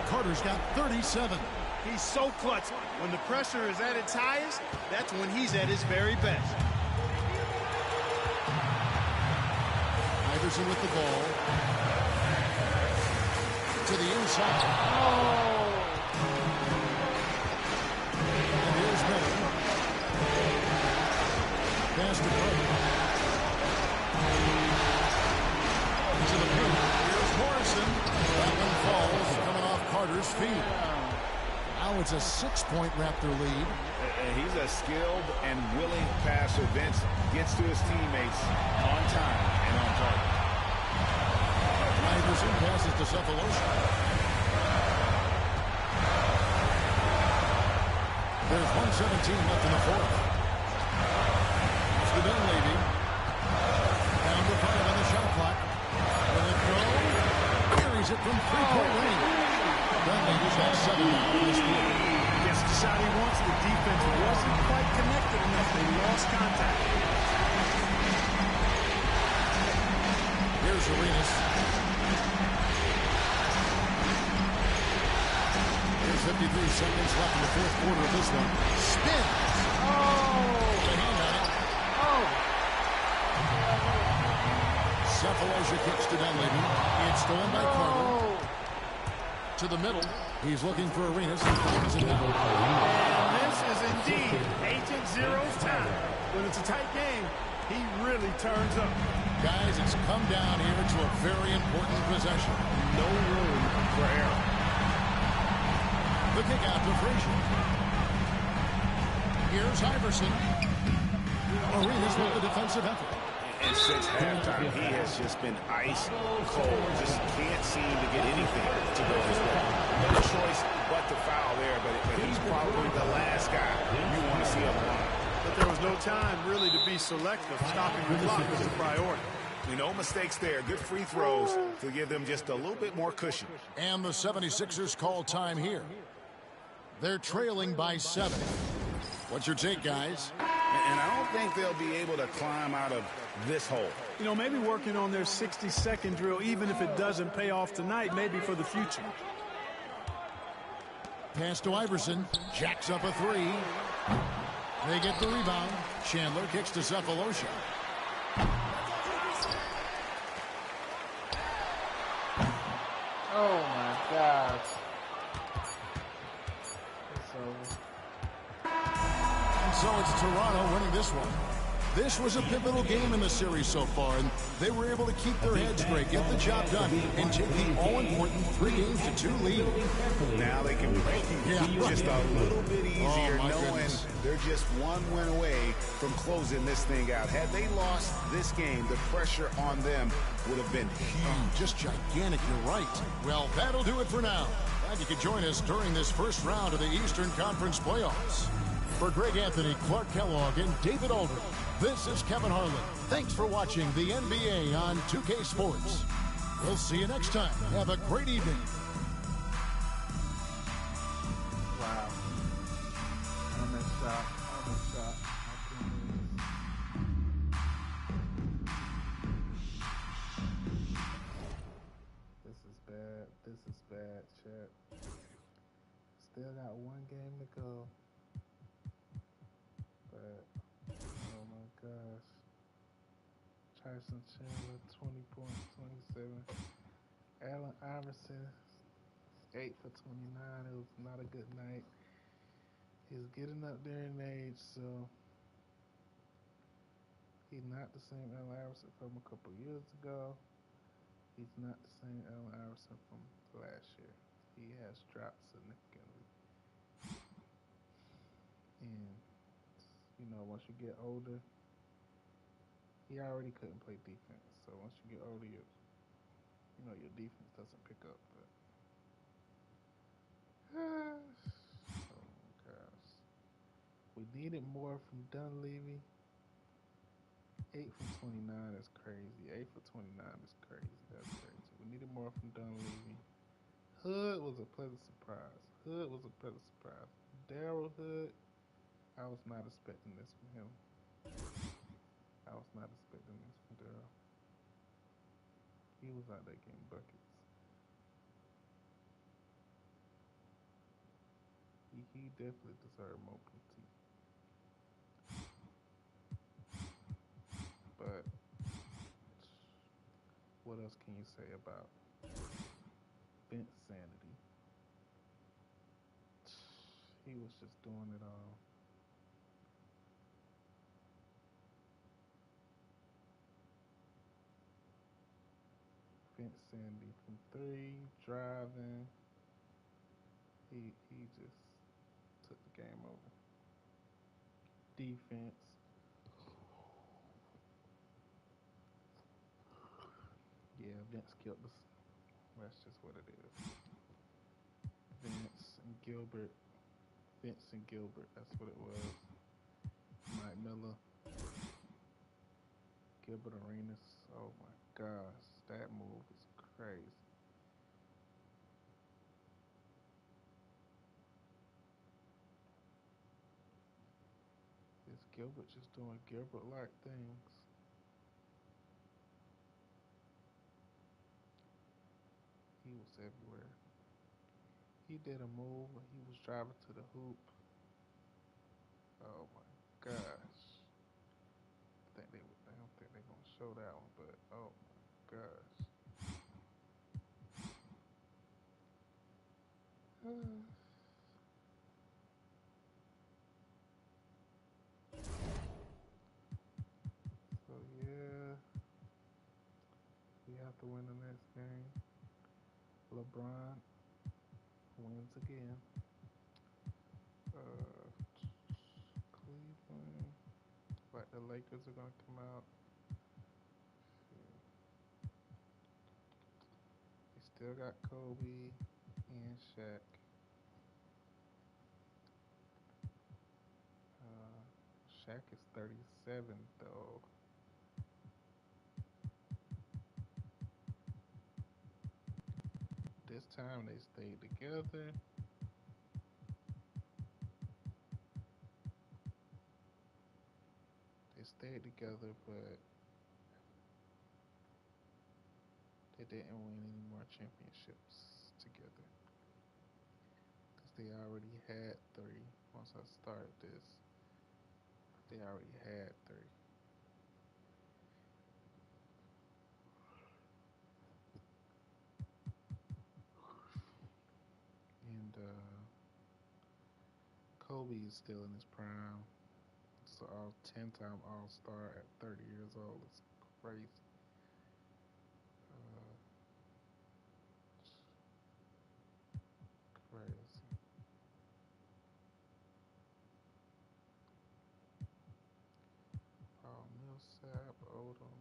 Carter's got 37. He's so clutch. When the pressure is at its highest, that's when he's at his very best. Iverson with the ball. To the inside. And here's Miller. Pass to Carter. To the paint. Here's Morrison. That one falls, coming off Carter's feet. Now it's a 6-point Raptor lead. He's a skilled and willing passer. Vince gets to his teammates on time and on target. Iverson passes to Cephalosha. There's 1:17 left in the fourth. It's the Dunleavy. Down to 5 on the shot clock. Will it go? Carries it from three-point range. Dunleavy's got 7 in this quarter. Gets the shot he wants. The defense wasn't quite connected enough. They lost contact. Here's Arenas. There's 53 seconds left in the fourth quarter of this one. Spins. The hand on it. Cephalosha kicks to Dunleavy. It's stolen by Carter. To the middle. He's looking for Arenas. And this is indeed Agent Zero's time. When it's a tight game, he really turns up. Guys, it's come down here to a very important possession. No room for error. The kick out to Frazier. Here's Iverson. Arenas with the defensive effort. And since halftime, he has just been ice cold. Just can't seem to get anything to go his way. No choice but to foul there, but he's probably the last guy you want to see on the line. But there was no time really to be selective. Stopping the clock was a priority. No mistakes there. Good free throws to give them just a little bit more cushion. And the 76ers call time here. They're trailing by 7. What's your take, guys? And I don't think they'll be able to climb out of this hole. You know, maybe working on their 60-second drill, even if it doesn't pay off tonight, maybe for the future. Pass to Iverson. Jacks up a 3. They get the rebound. Chandler kicks to Cephalosha. Oh my gosh. It's over. And so it's Toronto winning this one. This was a pivotal game in the series so far, and they were able to keep their heads straight, get the job done, and take the all-important 3-2 lead. Now they can break it just a little bit easier, knowing they're just one win away from closing this thing out. Had they lost this game, the pressure on them would have been huge. Just gigantic, you're right. Well, that'll do it for now. Glad you could join us during this first round of the Eastern Conference playoffs. For Greg Anthony, Clark Kellogg, and David Aldridge, this is Kevin Harlan. Thanks for watching the NBA on 2K Sports. We'll see you next time. Have a great evening. Wow. I'm in shock. I'm in shock. This is bad. This is bad, chat. Still got one game to go. But, oh my gosh. Tyson Chandler, 20 points, 27. Allen Iverson, 8 for 29. It was not a good night. He's getting up there in age, so he's not the same Allen Iverson from a couple years ago. He's not the same Allen Iverson from last year. He has dropped significantly. And, you know, once you get older, he already couldn't play defense. So once you get older, your defense doesn't pick up. But oh my gosh, we needed more from Dunleavy. 8 from 29 is crazy. 8 for 29 is crazy. That's crazy. We needed more from Dunleavy. Hood was a pleasant surprise. Daryl Hood, I was not expecting this from him. I was not expecting this from Daryl. He was out there getting buckets. He definitely deserved more PT. But what else can you say about Vince Sanity? He was just doing it all. Vince Sanity from 3, driving. He just took the game over. Defense. Yeah, Vince killed us. That's just what it is. Vince and Gilbert, that's what it was. Mike Miller, Gilbert Arenas. Oh my gosh, that move is crazy. Is Gilbert just doing Gilbert-like things? He was everywhere. He did a move when he was driving to the hoop. Oh my gosh. I don't think they're gonna show that one, but oh my gosh. So yeah, we have to win the next game. LeBron wins again. Cleveland, like the Lakers are gonna come out. They still got Kobe and Shaq. Shaq is 37 though. This time they stayed together. They stayed together, but they didn't win any more championships together. Because they already had 3. Once I started this, they already had 3. And Kobe is still in his prime. So 10-time All-Star at 30 years old is crazy. Crazy. Paul Millsap, Odom.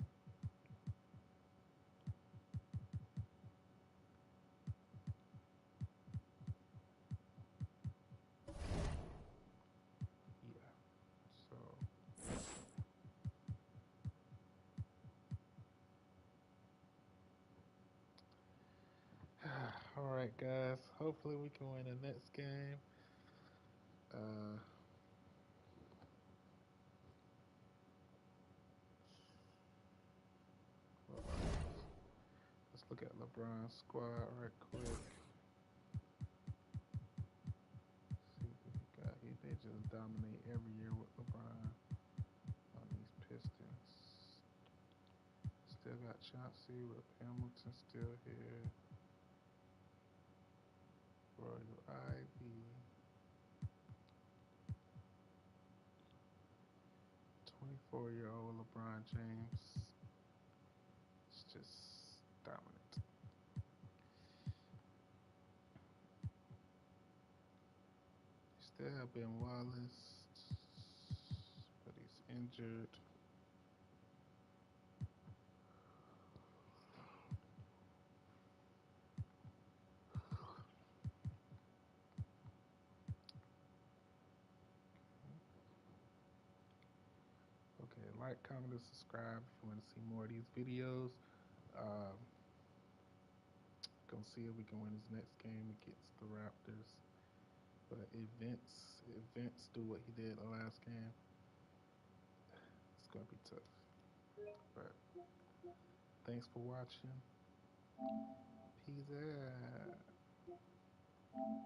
Yeah. So all right, guys. Hopefully we can win the next game. Let's look at LeBron's squad right quick. See who he got. They just dominate every year with LeBron on these Pistons. Still got Chauncey with Hamilton still here. Royal Ivy. 24-year-old LeBron James. It's just dominant. Still have Ben Wallace, but he's injured. Okay, like, comment, and subscribe if you want to see more of these videos. Gonna see if we can win this next game against the Raptors. But if Vince do what he did the last game, it's gonna be tough. But thanks for watching. Peace out.